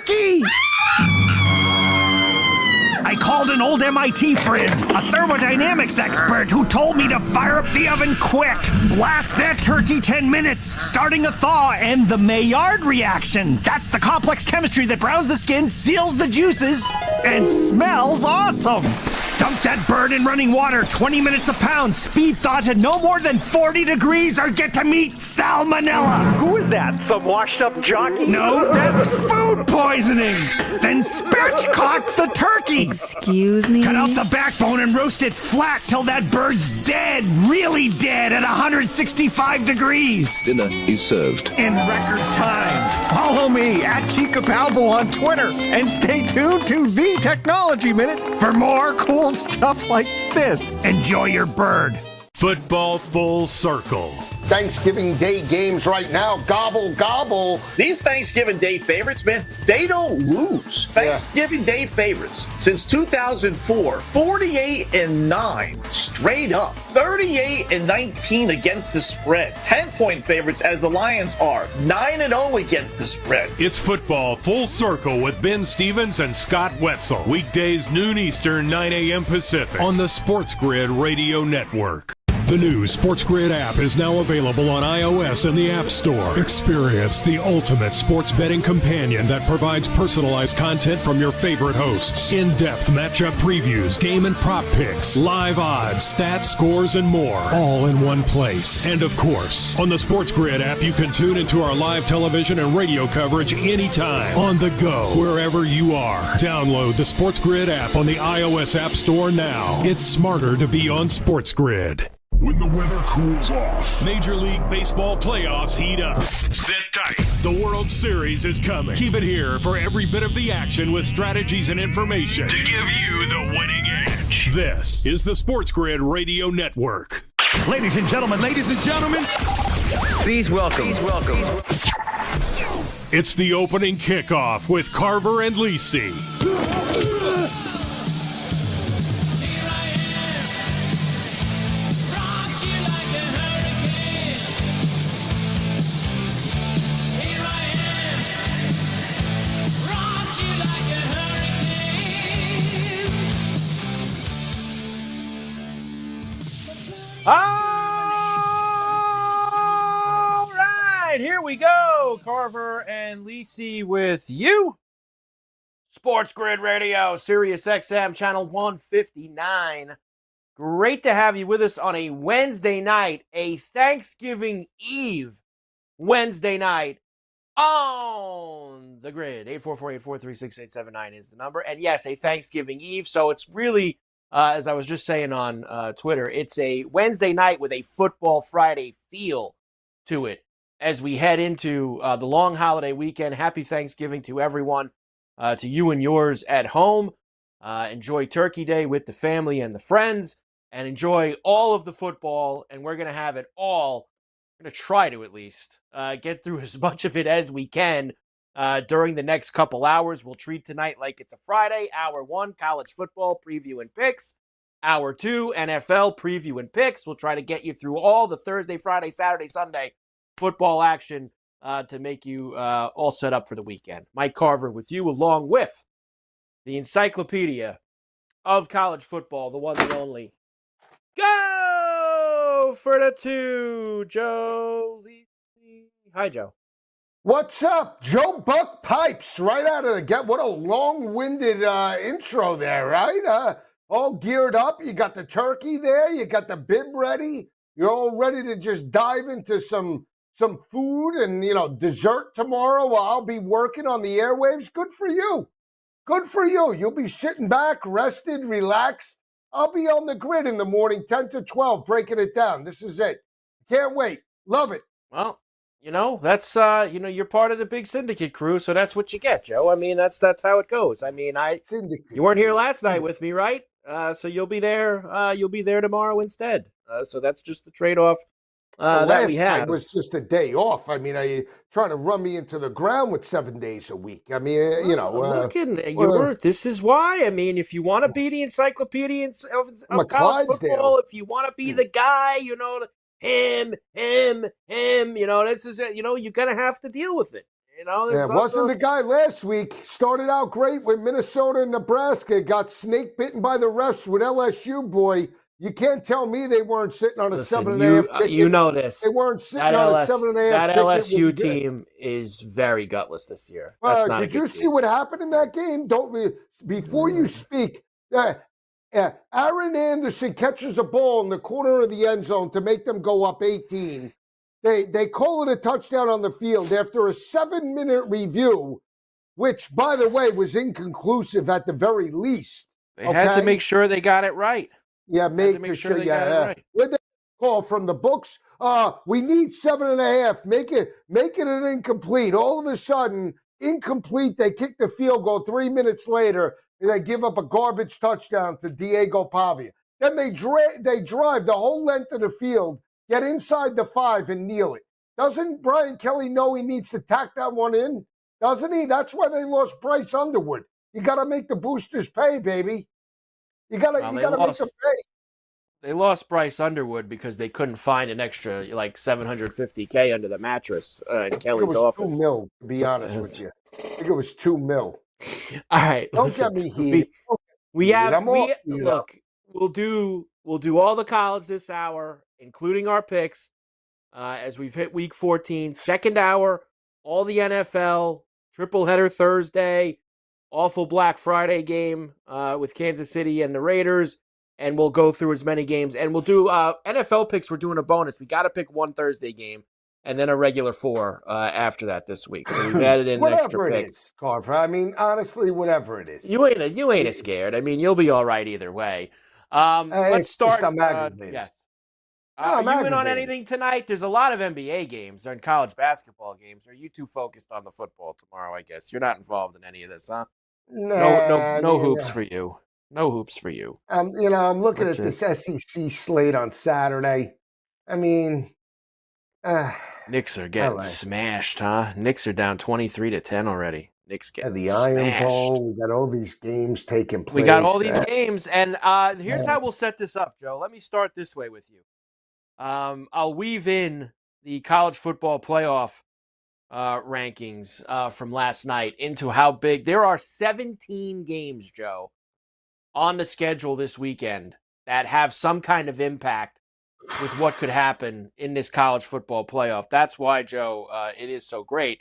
turkey! I called an old MIT friend, a thermodynamics expert, who told me to fire up the oven quick. Blast that turkey 10 minutes, starting a thaw and the Maillard reaction. That's the complex chemistry that browns the skin, seals the juices, and smells awesome. Dunk that bird in running water, 20 minutes a pound, speed thaw to no more than 40 degrees, or get to meet salmonella. Who is that? Some washed-up jockey? No, that's food poisoning. Then spatchcock the turkey. Excuse me? Cut out the backbone and roast it flat till that bird's dead, really dead at 165 degrees. Dinner is served. In record time. Follow me at Chica Palbo on Twitter and stay tuned to The Technology Minute for more cool stuff like this. Enjoy your bird. Football Full Circle. Thanksgiving Day games right now. Gobble, gobble. These Thanksgiving Day favorites, man, they don't lose. Thanksgiving Day favorites since 2004, 48-9 straight up, 38-19 against the spread. 10-point favorites as the Lions are 9-0 against the spread. It's Football Full Circle with Ben Stevens and Scott Wetzel. Weekdays noon Eastern, 9 a.m. Pacific on the SportsGrid Radio Network. The new SportsGrid app is now available on iOS and the App Store. Experience the ultimate sports betting companion that provides personalized content from your favorite hosts. In-depth matchup previews, game and prop picks, live odds, stats, scores, and more. All in one place. And of course, on the SportsGrid app, you can tune into our live television and radio coverage anytime. On the go, wherever you are. Download the SportsGrid app on the iOS App Store now. It's smarter to be on SportsGrid. When the weather cools off, Major League Baseball playoffs heat up. Sit tight. The World Series is coming. Keep it here for every bit of the action with strategies and information to give you the winning edge. This is the SportsGrid Radio Network. Ladies and gentlemen, please welcome. It's the opening kickoff with Carver and Lisi. All right, here we go. Carver and Lisi with you. SportsGrid Radio, Sirius XM, channel 159. Great to have you with us on a Wednesday night, a Thanksgiving Eve Wednesday night on the grid. 844-843-6879 is the number. And yes, a Thanksgiving Eve, so it's really... as I was just saying on Twitter, it's a Wednesday night with a Football Friday feel to it as we head into the long holiday weekend. Happy Thanksgiving to everyone, to you and yours at home. Enjoy Turkey Day with the family and the friends, and enjoy all of the football, and we're going to have it all. We're going to try to at least get through as much of it as we can during the next couple hours. We'll treat tonight like it's a Friday. Hour 1, college football preview and picks. Hour 2, NFL preview and picks. We'll try to get you through all the Thursday, Friday, Saturday, Sunday football action to make you all set up for the weekend. Mike Carver with you, along with the encyclopedia of college football, the one and only. Go for the 2, Joe Lisi. Hi, Joe. What's up? Joe Buck Pipes right out of the gate. What a long-winded intro there, right? All geared up. You got the turkey there. You got the bib ready. You're all ready to just dive into some food and, dessert tomorrow while I'll be working on the airwaves. Good for you. Good for you. You'll be sitting back, rested, relaxed. I'll be on the grid in the morning, 10 to 12, breaking it down. This is it. Can't wait. Love it. Well, that's, you're part of the big syndicate crew, so that's what you get, Joe. I mean, that's how it goes. I mean, you weren't here last night with me, right? So you'll be there tomorrow instead. So that's just the trade-off that we have. Last night was just a day off. I mean, are you trying to run me into the ground with 7 days a week? I mean, this is why. I mean, if you want to be the encyclopedia of college football, if you want to be the guy, him, this is, you're going to have to deal with it. You know, Yeah, wasn't the guy last week. Started out great with Minnesota and Nebraska. Got snake bitten by the refs with LSU, boy. You can't tell me they weren't sitting on a 7.5 ticket. You know this. They weren't sitting on a 7.5 that ticket. That LSU team is very gutless this year. That's not did you see what happened in that game? Before you speak, Aaron Anderson catches a ball in the corner of the end zone to make them go up 18. They call it a touchdown on the field after a 7-minute review, which, by the way, was inconclusive at the very least. They had to make sure they got it right. Yeah, make sure they got it right. Where'd they call from the books? We need 7.5. Make it an incomplete. All of a sudden, incomplete. They kick the field goal 3 minutes later, and they give up a garbage touchdown to Diego Pavia. Then they drive the whole length of the field, get inside the 5 and kneel it. Doesn't Brian Kelly know he needs to tack that one in? Doesn't he? That's why they lost Bryce Underwood. You got to make the boosters pay, baby. You got to make them pay. They lost Bryce Underwood because they couldn't find an extra like $750K under the mattress in Kelly's office. $2 million, to be honest with you. I think it was $2 million. All right, don't get me heated. Look. We'll do all the college this hour, including our picks, as we've hit week 14. Second hour, all the NFL, triple header Thursday, awful Black Friday game with Kansas City and the Raiders, and we'll go through as many games. And we'll do NFL picks. We're doing a bonus. We got to pick one Thursday game and then a regular 4 after that this week. So we've added in an extra pick. Whatever it is, Carver. I mean, honestly, whatever it is. You ain't scared. I mean, you'll be all right either way. Let's start. Yes. Are you in on anything tonight? There's a lot of NBA games and college basketball games. Are you too focused on the football tomorrow? I guess you're not involved in any of this, huh? No hoops for you. No hoops for you. I'm looking at this SEC slate on Saturday. I mean, Knicks are getting smashed, huh? Knicks are down 23-10 already. Knicks getting the Iron Bowl. We got all these games taking place. We got all these games, and here's how we'll set this up, Joe. Let me start this way with you. I'll weave in the college football playoff rankings from last night into how big. There are 17 games, Joe, on the schedule this weekend that have some kind of impact with what could happen in this college football playoff. That's why, Joe, it is so great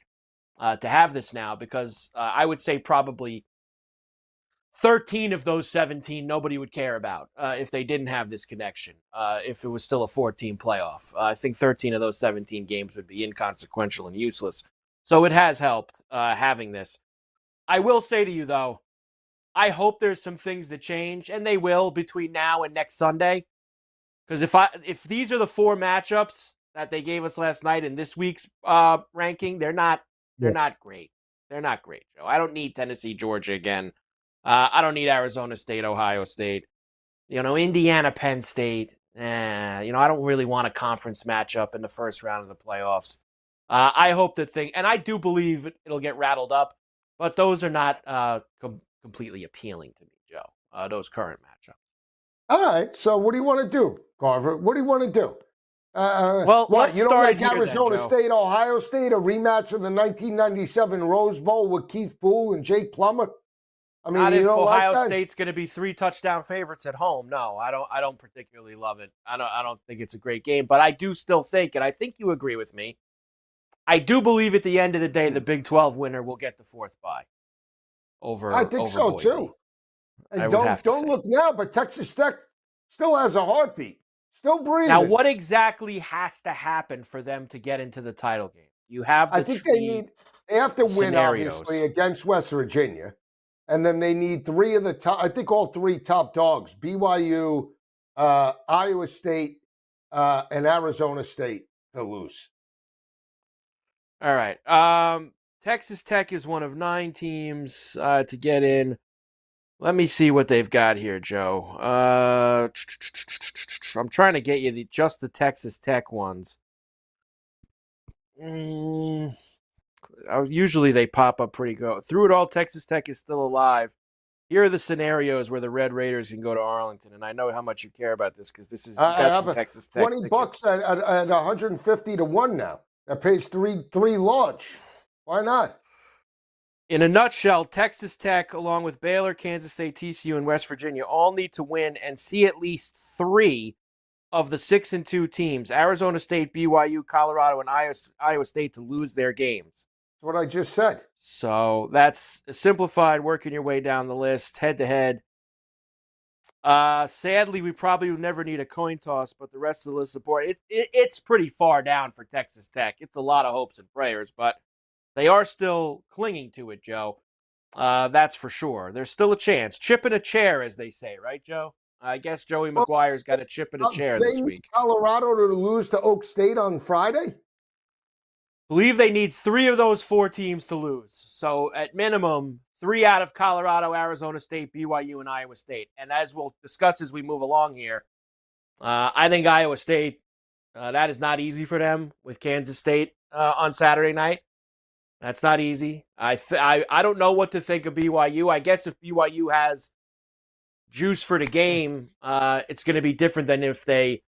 to have this now, because I would say probably 13 of those 17 nobody would care about if they didn't have this connection, if it was still a 14 playoff. I think 13 of those 17 games would be inconsequential and useless. So it has helped having this. I will say to you, though, I hope there's some things that change, and they will between now and next Sunday. Because if these are the 4 matchups that they gave us last night in this week's ranking, they're not great. They're not great, Joe. I don't need Tennessee, Georgia again. I don't need Arizona State, Ohio State. Indiana, Penn State. I don't really want a conference matchup in the first round of the playoffs. I hope and I do believe it'll get rattled up, but those are not completely appealing to me, Joe. Those current matchups. All right. So what do you want to do, Carver? What do you want to do? Let's you don't start like Arizona State, Ohio State, a rematch of the 1997 Rose Bowl with Keith Poole and Jake Plummer? I mean, not if Ohio State's going to be 3 touchdown favorites at home. No, I don't particularly love it. I don't think it's a great game, but I do still think, and I think you agree with me, I do believe at the end of the day the Big 12 winner will get the 4th bye. I think so Boise. Too. And don't look now, but Texas Tech still has a heartbeat, still breathing. Now, what exactly has to happen for them to get into the title game? You have. I think they have to win obviously against West Virginia, and then they need 3 of the top. I think all 3 top dogs: BYU, Iowa State, and Arizona State to lose. All right. Texas Tech is one of 9 teams to get in. Let me see what they've got here, Joe. I'm trying to get you just the Texas Tech ones. Usually they pop up pretty good. Through it all, Texas Tech is still alive. Here are the scenarios where the Red Raiders can go to Arlington, and I know how much you care about this because this is Texas Tech. $20 at 150 to 1 now. That pays three large. Why not? In a nutshell, Texas Tech, along with Baylor, Kansas State, TCU, and West Virginia, all need to win and see at least 3 of the 6-2 teams, Arizona State, BYU, Colorado, and Iowa State, to lose their games. That's what I just said. So that's simplified, working your way down the list, head-to-head. Sadly, we probably would never need a coin toss, but the rest of the list support, it's pretty far down for Texas Tech. It's a lot of hopes and prayers, but they are still clinging to it, Joe. That's for sure. There's still a chance. Chip in a chair, as they say, right, Joe? I guess Joey McGuire's got a chip in a chair this They week. need Colorado to lose to Oak State on Friday? Believe they need 3 of those 4 teams to lose. So at minimum, 3 out of Colorado, Arizona State, BYU, and Iowa State. And as we'll discuss as we move along here, I think Iowa State, that is not easy for them with Kansas State on Saturday night. That's not easy. I don't know what to think of BYU. I guess if BYU has juice for the game, it's going to be different than if they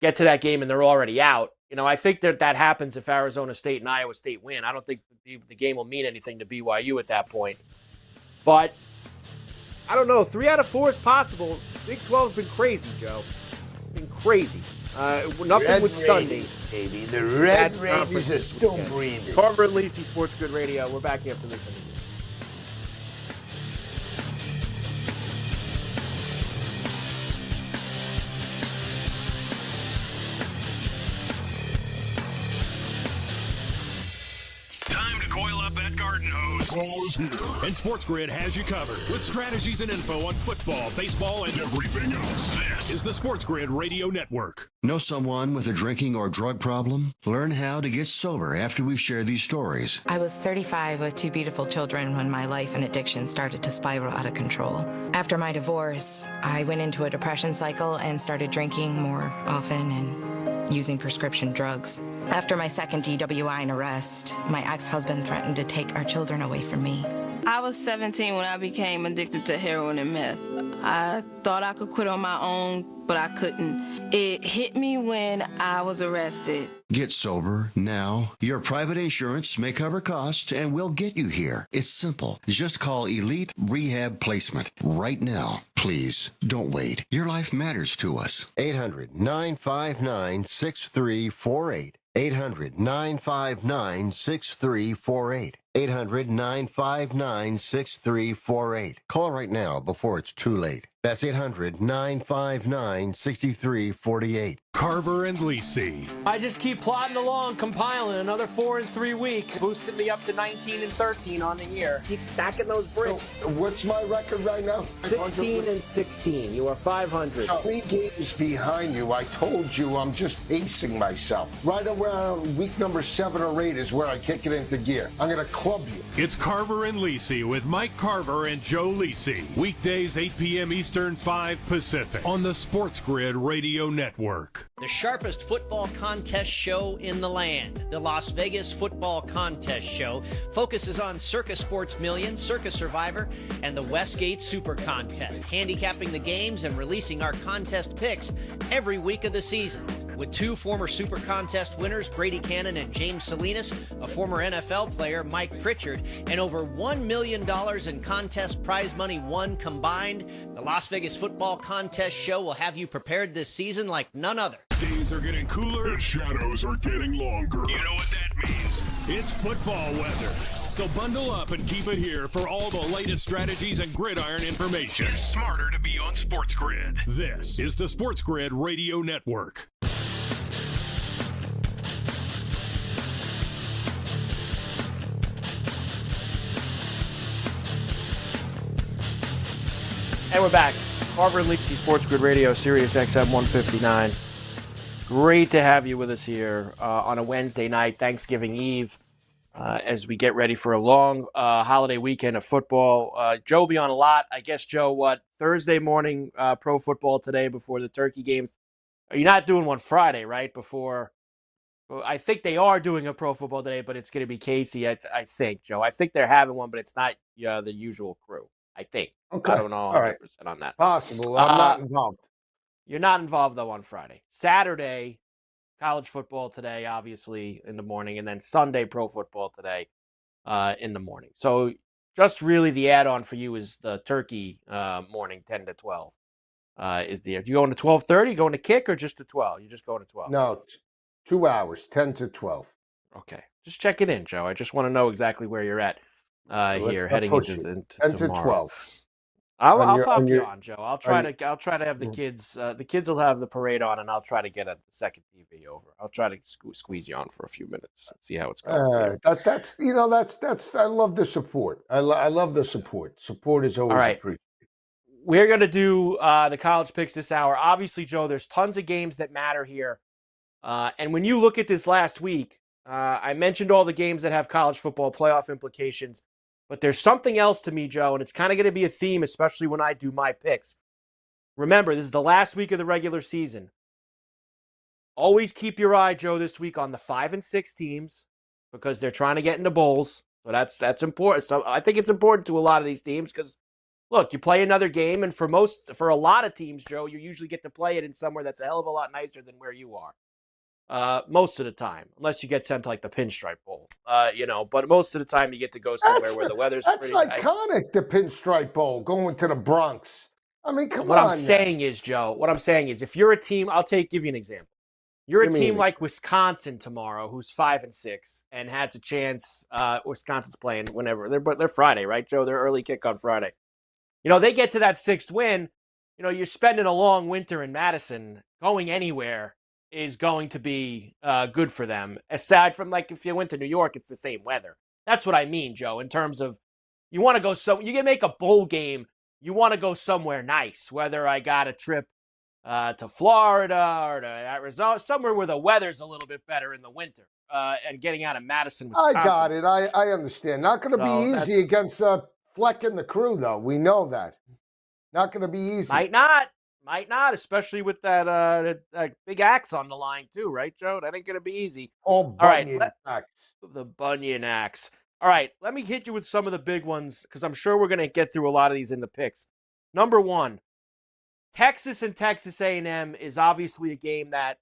get to that game and they're already out. You know, I think that happens if Arizona State and Iowa State win. I don't think the game will mean anything to BYU at that point. But I don't know. 3 out of 4 is possible. Big 12's been crazy, Joe. Been crazy. Nothing would stun me. Baby. The Red Raiders are still breathing. Carver and Lisi, SportsGrid Radio. We're back after this. Time to coil up that garden hose. Fall is here. And SportsGrid has you covered with strategies and info on football, baseball, and Everything else. this is the SportsGrid Radio Network. Know someone with a drinking or drug problem? Learn how to get sober after we share these stories. I was 35 with 2 beautiful children when my life and addiction started to spiral out of control. After my divorce, I went into a depression cycle and started drinking more often and using prescription drugs. After my second DWI and arrest, my ex-husband threatened to take our children away from me. I was 17 when I became addicted to heroin and meth. I thought I could quit on my own, but I couldn't. It hit me when I was arrested. Get sober now. Your private insurance may cover costs and we'll get you here. It's simple. Just call Elite Rehab Placement right now. Please, don't wait. Your life matters to us. 800-959-6348. 800-959-6348. 800-959-6348. Call right now before it's too late. That's 800-959-6348. Carver and Lisi. I just keep plodding along, compiling another 4 in 3 week, boosted me up to 19 and 13 on the year. Keep stacking those bricks. So, what's my record right now? 16 and 16. You are 500. 3 games behind you. I told you I'm just pacing myself. Right around week number 7 or 8 is where I kick it into gear. I'm going to club you. It's Carver and Lisi with Mike Carver and Joe Lisi. Weekdays 8 p.m. Eastern, 5 Pacific on the SportsGrid Radio Network. The sharpest football contest show in the land, the Las Vegas Football Contest Show, focuses on Circus Sports Million, Circus Survivor, and the Westgate Super Contest, handicapping the games and releasing our contest picks every week of the season. With 2 former Super Contest winners, Brady Cannon and James Salinas, a former NFL player, Mike Pritchard, and over $1 million in contest prize money won combined, the Las Vegas Football Contest Show will have you prepared this season like none other. Days are getting cooler. The shadows are getting longer. You know what that means. It's football weather. So bundle up and keep it here for all the latest strategies and gridiron information. It's smarter to be on SportsGrid. This is the SportsGrid Radio Network. And we're back. Carver and Lisi, SportsGrid Radio, Sirius XM 159. Great to have you with us here on a Wednesday night, Thanksgiving Eve, as we get ready for a long holiday weekend of football. Joe will be on a lot. I guess, Joe, Thursday morning pro football today before the turkey games. You're not doing one Friday, right? I think they are doing a pro football today, but it's going to be Casey, I think, Joe. I think they're having one, but it's not the usual crew, I think. Okay. I don't know 100% on that. Possible. I'm not involved. You're not involved, though, on Friday. Saturday, college football today, obviously, in the morning, and then Sunday, pro football today. in the morning. So just really the add-on for you is the turkey morning 10 to 12. Is the you going to 12:30? Going to kick or just to 12? You just going to 12? No, 2 hours, 10 to 12. Okay, just check it in, Joe. I just want to know exactly where you're at Let's here not heading push into, it. into 10 to tomorrow. 12. I'll pop you on, Joe. I'll try to have the Mm. kids. The kids will have the parade on, and I'll try to get a second TV over. I'll try to squeeze you on for a few minutes and see how it's going. For you. That's I love the support. I love the support. Support is always appreciated. We're going to do the college picks this hour. Obviously, Joe, there's tons of games that matter here. And when you look at this last week, I mentioned all the games that have college football playoff implications. But there's something else to me, Joe, and it's kind of going to be a theme, especially when I do my picks. Remember, this is the last week of the regular season. Always keep your eye, Joe, this week on the 5 and 6 teams because they're trying to get into bowls. So that's important. So I think it's important to a lot of these teams because, look, you play another game, and for a lot of teams, Joe, you usually get to play it in somewhere that's a hell of a lot nicer than where you are. Most of the time, unless you get sent to like the Pinstripe Bowl, but most of the time you get to go somewhere where the weather's pretty nice. That's iconic, the Pinstripe Bowl, going to the Bronx. I mean, come on. What I'm saying is, Joe, if you're a team, give you an example. You're a team like Wisconsin tomorrow, who's 5 and 6 and has a chance. Wisconsin's playing whenever they're Friday, right, Joe? Their early kick on Friday. They get to that 6th win. You're spending a long winter in Madison. Going anywhere is going to be good for them. Aside from, like, if you went to New York, it's the same weather. That's what I mean, Joe, in terms of you want to go you can make a bowl game. You want to go somewhere nice, whether I got a trip to Florida or to Arizona, somewhere where the weather's a little bit better in the winter and getting out of Madison, Wisconsin. I got it. I understand. Not going to be easy against Fleck and the crew, though. We know that. Not going to be easy. Might not, especially with that big axe on the line too, right, Joe? That ain't going to be easy. All Bunyan axe. The Bunyan axe. All right, let me hit you with some of the big ones because I'm sure we're going to get through a lot of these in the picks. Number 1, Texas and Texas A&M is obviously a game that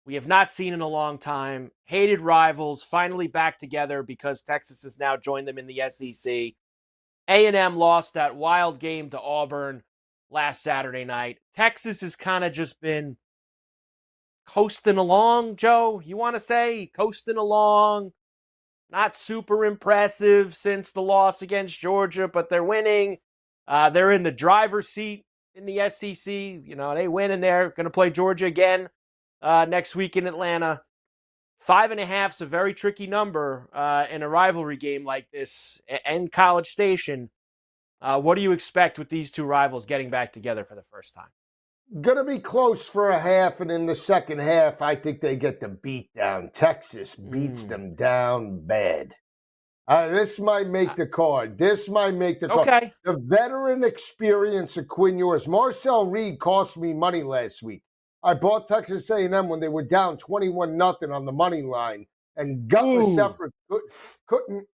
we have not seen in a long time. Hated rivals, finally back together because Texas has now joined them in the SEC. A&M lost that wild game to Auburn last Saturday night. Texas has kind of just been coasting along, Joe. You want to say coasting along? Not super impressive since the loss against Georgia, but they're winning. They're in the driver's seat in the SEC. They win and they're going to play Georgia again next week in Atlanta. 5.5 is a very tricky number in a rivalry game like this and College Station. What do you expect with these two rivals getting back together for the first time? Going to be close for a half, and in the second half, I think they get the beat down. Texas beats them down bad. This might make the card. Okay. The veteran experience of Quinn Ewers. Marcel Reed cost me money last week. I bought Texas A&M when they were down 21-0 on the money line, and gutless effort couldn't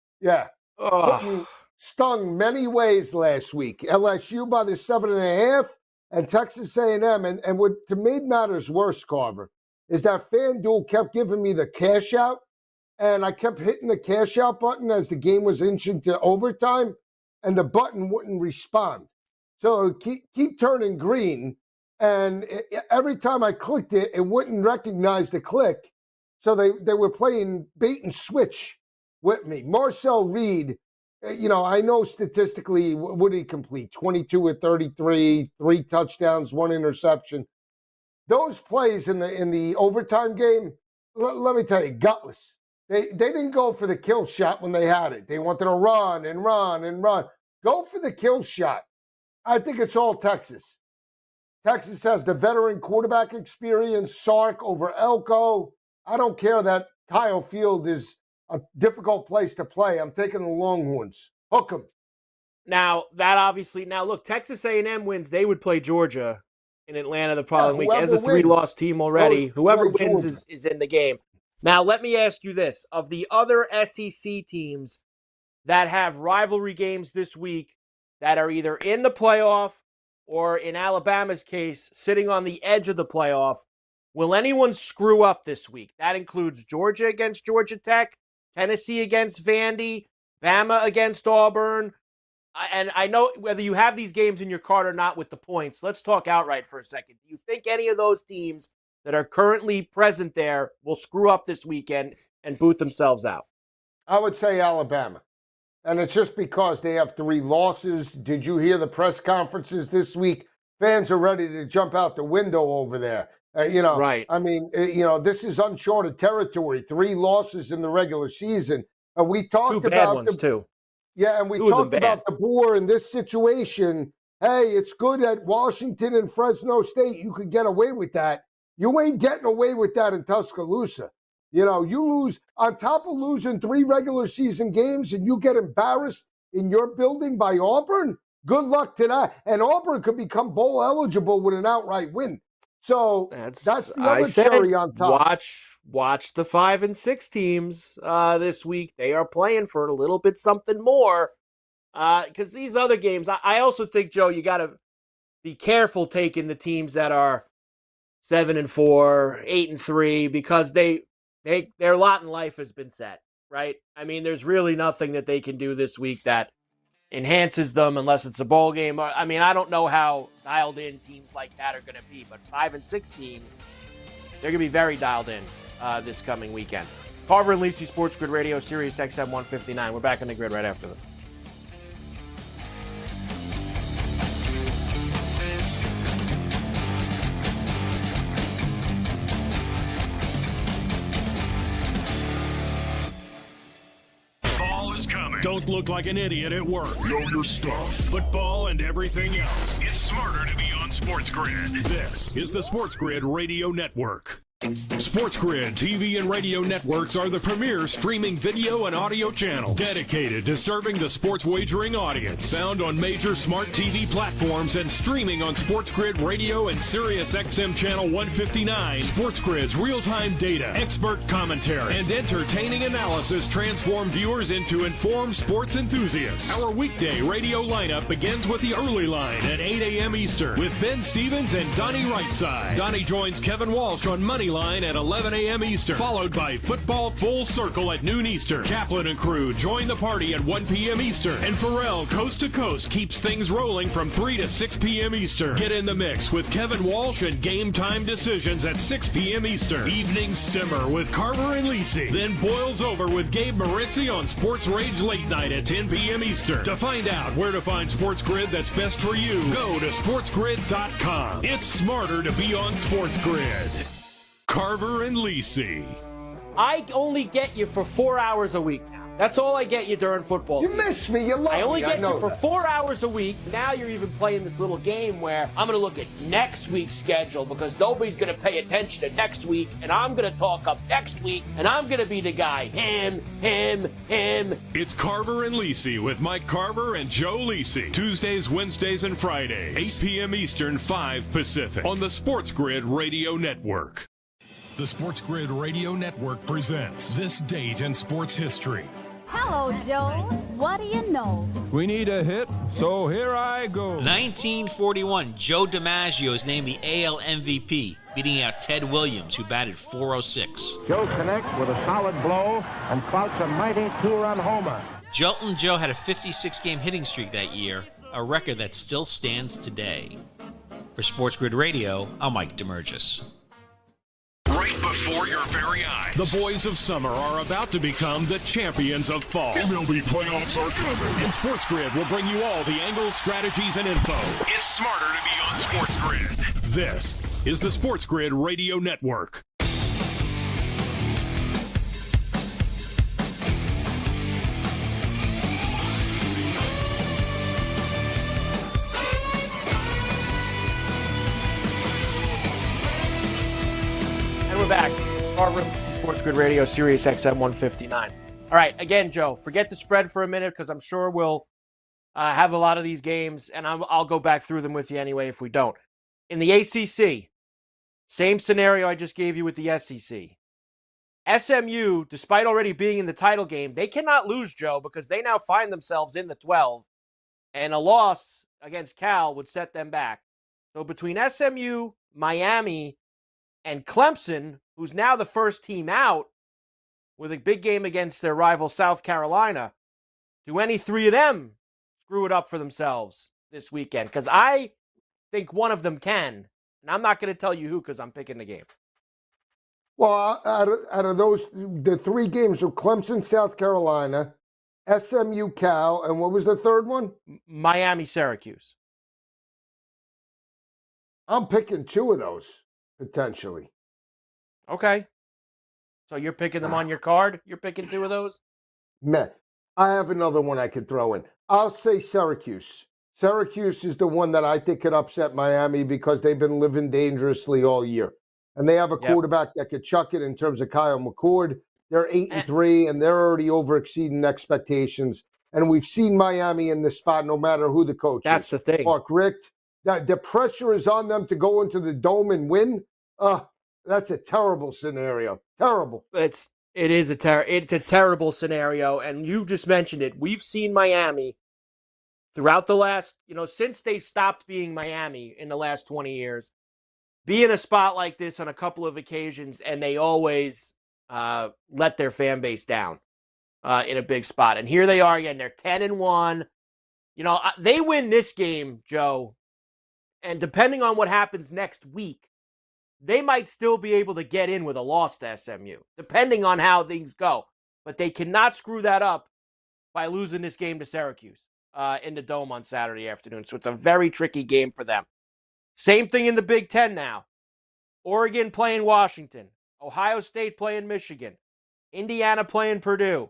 stung many ways last week. LSU by the 7.5, and Texas A&M. And what to made matters worse, Carver, is that FanDuel kept giving me the cash out, and I kept hitting the cash out button as the game was inching to overtime, and the button wouldn't respond. So keep turning green, and every time I clicked it, it wouldn't recognize the click. So they were playing bait and switch with me. Marcel Reed, I know statistically, what did he complete? 22 of 33, 3 touchdowns, 1 interception. Those plays in the overtime game, let me tell you, gutless. They didn't go for the kill shot when they had it. They wanted to run and run and run. Go for the kill shot. I think it's all Texas. Texas has the veteran quarterback experience, Sark over Elko. I don't care that Kyle Field is a difficult place to play. I'm taking the Longhorns. Hook 'em. Now, look, Texas A&M wins. They would play Georgia in Atlanta the following week as a 3-loss team already. Whoever wins is in the game. Now, let me ask you this. Of the other SEC teams that have rivalry games this week that are either in the playoff or, in Alabama's case, sitting on the edge of the playoff, will anyone screw up this week? That includes Georgia against Georgia Tech, Tennessee against Vandy, Bama against Auburn. And I know whether you have these games in your card or not with the points, let's talk outright for a second. Do you think any of those teams that are currently present there will screw up this weekend and boot themselves out? I would say Alabama. And it's just because they have 3 losses. Did you hear the press conferences this week? Fans are ready to jump out the window over there. Right. I mean, this is uncharted territory. 3 losses in the regular season. We talked 2 about bad ones, too. Yeah, and we talked about the Boer in this situation. Hey, it's good at Washington and Fresno State. You could get away with that. You ain't getting away with that in Tuscaloosa. You lose on top of losing 3 regular season games and you get embarrassed in your building by Auburn. Good luck to that. And Auburn could become bowl eligible with an outright win. So that's the other cherry on top. Watch the 5 and 6 teams this week. They are playing for a little bit something more. Because these other games, I also think, Joe, you got to be careful taking the teams that are 7 and 4, 8 and 3, because their lot in life has been set, right? I mean, there's really nothing that they can do this week that enhances them unless it's a bowl game. I mean, I don't know how dialed in teams like that are going to be, but 5 and 6 teams, they're going to be very dialed in this coming weekend. Carver and Lisi, Sports Grid Radio, Sirius XM 159. We're back on the grid right after this. Don't look like an idiot at work. Know your stuff. Football and everything else. It's smarter to be on SportsGrid. This is the SportsGrid Radio Network. SportsGrid TV and radio networks are the premier streaming video and audio channel dedicated to serving the sports wagering audience. Found on major smart TV platforms and streaming on SportsGrid Radio and Sirius XM Channel 159. SportsGrid's real-time data, expert commentary, and entertaining analysis transform viewers into informed sports enthusiasts. Our weekday radio lineup begins with the early line at 8 a.m. Eastern with Ben Stevens and Donnie Rightside. Donnie joins Kevin Walsh on Money Line at 11 a.m. Eastern, followed by Football Full Circle at noon Eastern. Kaplan and crew join the party at 1 p.m. Eastern, and Pharrell Coast to Coast keeps things rolling from 3 to 6 p.m. Eastern. Get in the mix with Kevin Walsh and Game Time Decisions at 6 p.m. Eastern. Evenings simmer with Carver and Lisi, then boils over with Gabe Moritzi on Sports Rage Late Night at 10 p.m. Eastern. To find out where to find Sports Grid that's best for you, go to sportsgrid.com. It's smarter to be on Sports Grid. Carver and Lisi. I only get you for 4 hours a week now. That's all I get you during football season. You miss me. You love me. I only get you for that. 4 hours a week. Now you're even playing this little game where I'm going to look at next week's schedule because nobody's going to pay attention to next week, and I'm going to talk up next week, and I'm going to be the guy. Him. It's Carver and Lisi with Mike Carver and Joe Lisi. Tuesdays, Wednesdays, and Fridays. 8 p.m. Eastern, 5 Pacific. On the Sports Grid Radio Network. The SportsGrid Radio Network presents This Date in Sports History. Hello, Joe. What do you know? We need a hit, so here I go. 1941, Joe DiMaggio is named the AL MVP, beating out Ted Williams, who batted .406. Joe connects with a solid blow and clouts a mighty 2-run homer. Joltin' Joe had a 56-game hitting streak that year, a record that still stands today. For SportsGrid Radio, I'm Mike DeMurgis. Right before your very eyes. The boys of summer are about to become the champions of fall. MLB playoffs are coming. And SportsGrid will bring you all the angles, strategies, and info. It's smarter to be on SportsGrid. This is the SportsGrid Radio Network. We're back. Carver and Lisi, Sports Grid Radio, Sirius XM 159. All right, again, Joe, forget the spread for a minute because I'm sure we'll have a lot of these games, and I'll go back through them with you anyway if we don't. In the ACC, same scenario I just gave you with the SEC. SMU, despite already being in the title game, they cannot lose, Joe, because they now find themselves in the 12, and a loss against Cal would set them back. So between SMU, Miami, and Clemson, who's now the first team out with a big game against their rival South Carolina, do any three of them screw it up for themselves this weekend? Because I think one of them can. And I'm not going to tell you who because I'm picking the game. Well, out of those, the three games of Clemson, South Carolina, SMU, Cal, and what was the third one? Miami, Syracuse. I'm picking two of those, potentially. Okay. So you're picking them on your card? You're picking two of those? Meh. I have another one I could throw in. I'll say Syracuse. Syracuse is the one that I think could upset Miami because they've been living dangerously all year. And they have a quarterback that could chuck it in terms of Kyle McCord. They're 8-3, and they're already over exceeding expectations. And we've seen Miami in this spot no matter who the coach is. That's the thing. Mark Richt. The pressure is on them to go into the Dome and win. That's a terrible scenario. Terrible. It's a terrible scenario, and you just mentioned it. We've seen Miami throughout the last, since they stopped being Miami in the last 20 years, be in a spot like this on a couple of occasions, and they always let their fan base down in a big spot. And here they are again. They're 10-1. They win this game, Joe, and depending on what happens next week, they might still be able to get in with a loss to SMU, depending on how things go. But they cannot screw that up by losing this game to Syracuse in the Dome on Saturday afternoon. So it's a very tricky game for them. Same thing in the Big Ten now. Oregon playing Washington. Ohio State playing Michigan. Indiana playing Purdue.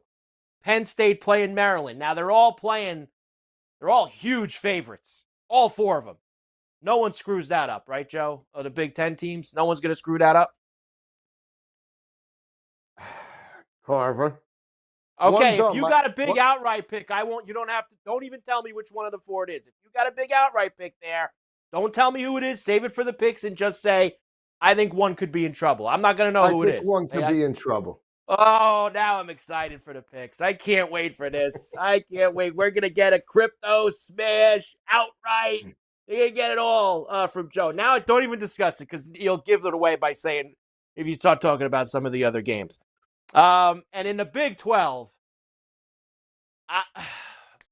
Penn State playing Maryland. Now they're all huge favorites. All four of them. No one screws that up, right, Joe? Of the Big Ten teams, no one's going to screw that up. Carver. Okay, if you got a big outright pick, I won't. You don't have to. Don't even tell me which one of the four it is. If you got a big outright pick there, don't tell me who it is. Save it for the picks and just say, I think one could be in trouble. I'm not going to know who it is. I think one could be in trouble. Oh, now I'm excited for the picks. I can't wait for this. I can't wait. We're going to get a crypto smash outright. You're going to get it all from Joe. Now, don't even discuss it because you'll give it away by saying if you start talking about some of the other games. And in the Big 12,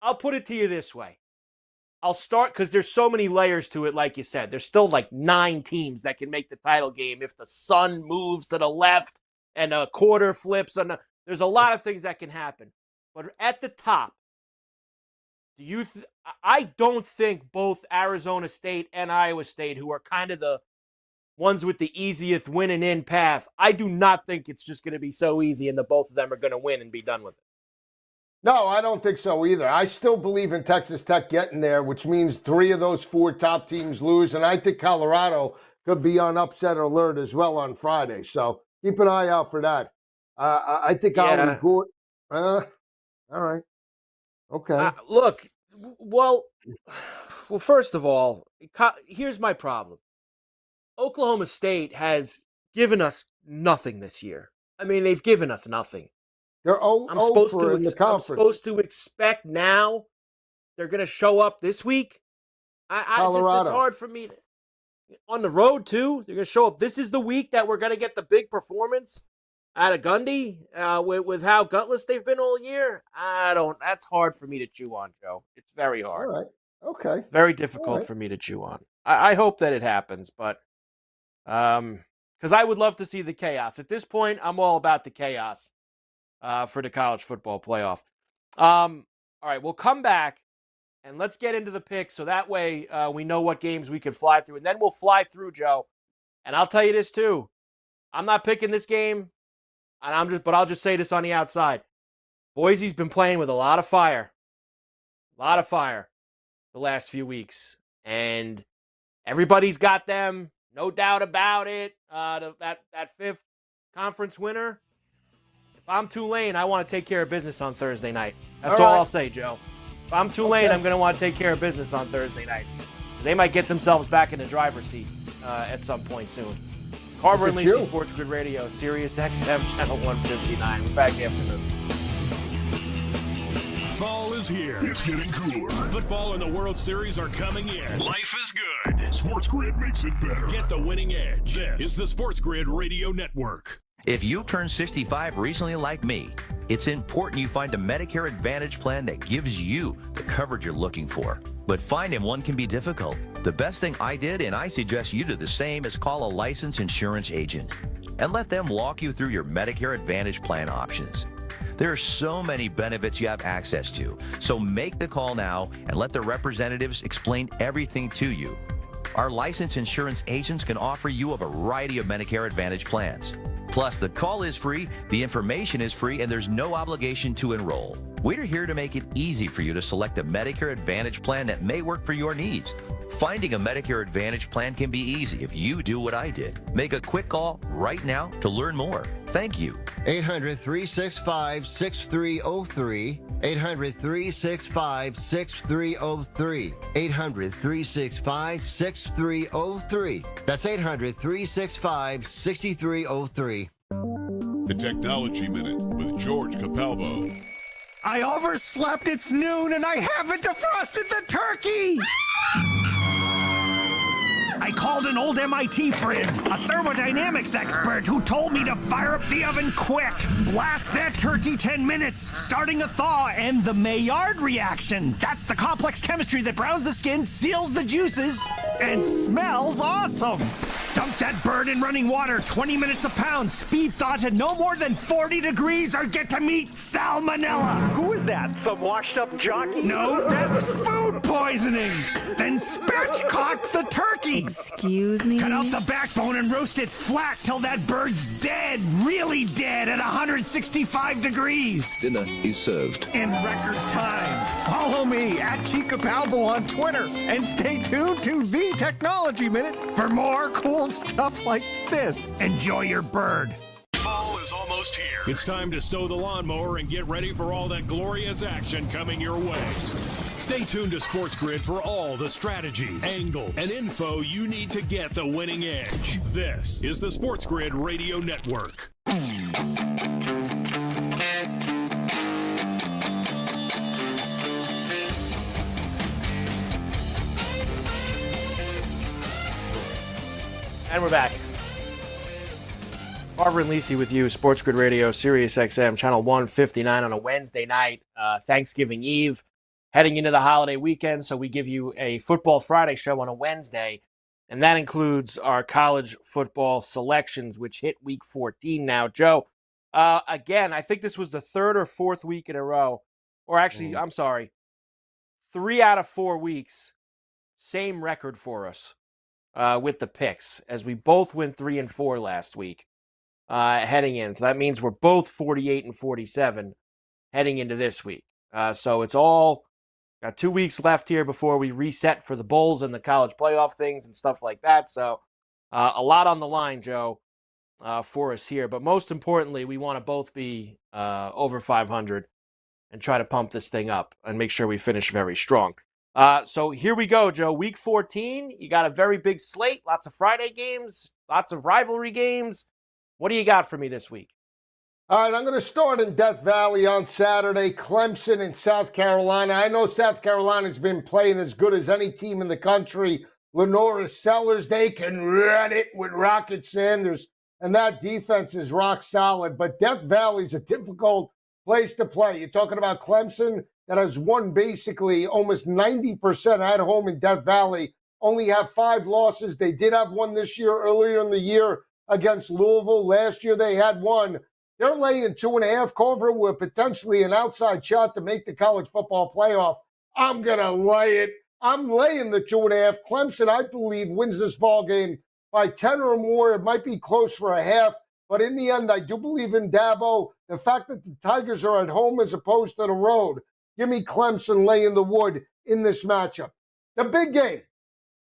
I'll put it to you this way. I'll start because there's so many layers to it, like you said. There's still like 9 teams that can make the title game if the sun moves to the left and a quarter flips. There's a lot of things that can happen. But at the top, I don't think both Arizona State and Iowa State, who are kind of the ones with the easiest winning in path, I do not think it's just going to be so easy and the both of them are going to win and be done with it. No, I don't think so either. I still believe in Texas Tech getting there, which means 3 of those 4 top teams lose, and I think Colorado could be on upset alert as well on Friday. So keep an eye out for that. I think I'll go. All right. Okay. Look, well, first of all, here's my problem. Oklahoma State has given us nothing this year. I mean, they've given us nothing. They're I'm supposed to expect now they're going to show up this week. It's hard for me. On the road, too, they're going to show up. This is the week that we're going to get the big performance out of Gundy with how gutless they've been all year. That's hard for me to chew on, Joe. It's very hard. All right. Okay. Very difficult for me to chew on. I hope that it happens, but because I would love to see the chaos. At this point, I'm all about the chaos for the college football playoff. All right, we'll come back and let's get into the picks so that way we know what games we can fly through. And then we'll fly through, Joe. And I'll tell you this too. I'm not picking this game, but I'll just say this on the outside. Boise's been playing with a lot of fire. The last few weeks. And everybody's got them, no doubt about it. That 5th conference winner. If I'm Tulane, I want to take care of business on Thursday night. That's all I'll say, Joe. If I'm Tulane, I'm going to want to take care of business on Thursday night. They might get themselves back in the driver's seat at some point soon. Carver and Lisi, SportsGrid Radio, Sirius XM, Channel 159. We're back after this. Fall is here. It's getting cooler. Football and the World Series are coming in. Life is good. SportsGrid makes it better. Get the winning edge. This is the SportsGrid Radio Network. If you turned 65 recently like me, it's important you find a Medicare Advantage plan that gives you the coverage you're looking for. But finding one can be difficult. The best thing I did, and I suggest you do the same, is call a licensed insurance agent and let them walk you through your Medicare Advantage plan options. There are so many benefits you have access to, so make the call now and let the representatives explain everything to you. Our licensed insurance agents can offer you a variety of Medicare Advantage plans. Plus, the call is free, the information is free, and there's no obligation to enroll. We're here to make it easy for you to select a Medicare Advantage plan that may work for your needs. Finding a Medicare Advantage plan can be easy if you do what I did. Make a quick call right now to learn more. Thank you. 800-365-6303. 800-365-6303. 800-365-6303. That's 800-365-6303. The Technology Minute with George Capalbo. I overslept. It's noon and I haven't defrosted the turkey. I called an old MIT friend, a thermodynamics expert, who told me to fire up the oven quick, blast that turkey 10 minutes, starting a thaw, and the Maillard reaction. That's the complex chemistry that browns the skin, seals the juices, and smells awesome. Dump that bird in running water, 20 minutes a pound, speed thaw to no more than 40 degrees, or get to meet salmonella. Who is that? Some washed up jockey? No, that's food poisoning. Then spatchcock the turkey. Excuse me? Cut out the backbone and roast it flat till that bird's dead, really dead at 165 degrees. Dinner is served. In record time. Follow me at Chica Palbo on Twitter and stay tuned to The Technology Minute for more cool stuff like this. Enjoy your bird. Fall is almost here. It's time to stow the lawnmower and get ready for all that glorious action coming your way. Stay tuned to SportsGrid for all the strategies, angles, and info you need to get the winning edge. This is the SportsGrid Radio Network. And we're back. Carver and Lisi with you, SportsGrid Radio, Sirius XM, channel 159 on a Wednesday night, Thanksgiving Eve, heading into the holiday weekend. So we give you a Football Friday show on a Wednesday, and that includes our college football selections, which hit week 14 now. Joe, again, I think this was the third or fourth week in a row, or actually, I'm sorry, 3 out of 4 weeks, same record for us. With the picks, as we both went 3-4 last week, heading in. So that means we're both 48 and 47 heading into this week. So it's all got 2 weeks left here before we reset for the bowls and the college playoff things and stuff like that. So a lot on the line, Joe, for us here. But most importantly, we want to both be over 500 and try to pump this thing up and make sure we finish very strong. So here we go, Joe. Week 14, you got a very big slate, lots of Friday games, lots of rivalry games. What do you got for me this week? All right, I'm going to start in Death Valley on Saturday, Clemson in South Carolina. I know South Carolina's been playing as good as any team in the country. Lenora Sellers, they can run it with Rocket Sanders, and that defense is rock solid. But Death Valley's a difficult place to play. You're talking about Clemson that has won basically almost 90% at home in Death Valley, only have 5 losses. They did have one this year, earlier in the year against Louisville. Last year they had one. They're laying 2.5. Carver with potentially an outside shot to make the college football playoff. I'm going to lay it. I'm laying the 2.5. Clemson, I believe, wins this ball game by 10 or more. It might be close for a half. But in the end, I do believe in Dabo. The fact that the Tigers are at home as opposed to the road. Give me Clemson laying the wood in this matchup. The big game.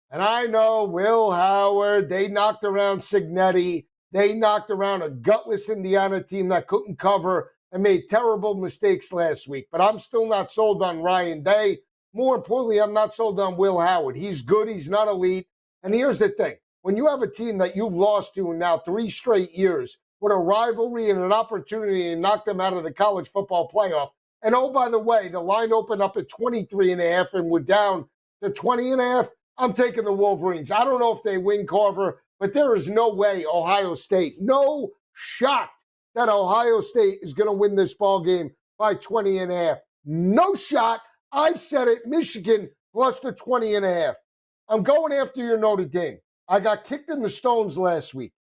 And I know Will Howard, they knocked around Signetti. They knocked around a gutless Indiana team that couldn't cover and made terrible mistakes last week. But I'm still not sold on Ryan Day. More importantly, I'm not sold on Will Howard. He's good. He's not elite. And here's the thing. When you have a team that you've lost to in now 3 straight years with a rivalry and an opportunity to knock them out of the college football playoff, and oh, by the way, the line opened up at 23.5 and we're down to 20.5. I'm taking the Wolverines. I don't know if they win, Carver, but there is no way Ohio State, no shocked that Ohio State is going to win this ball game by 20.5. No shot. I said it. Michigan plus the 20.5. I'm going after your Notre Dame. I got kicked in the stones last week.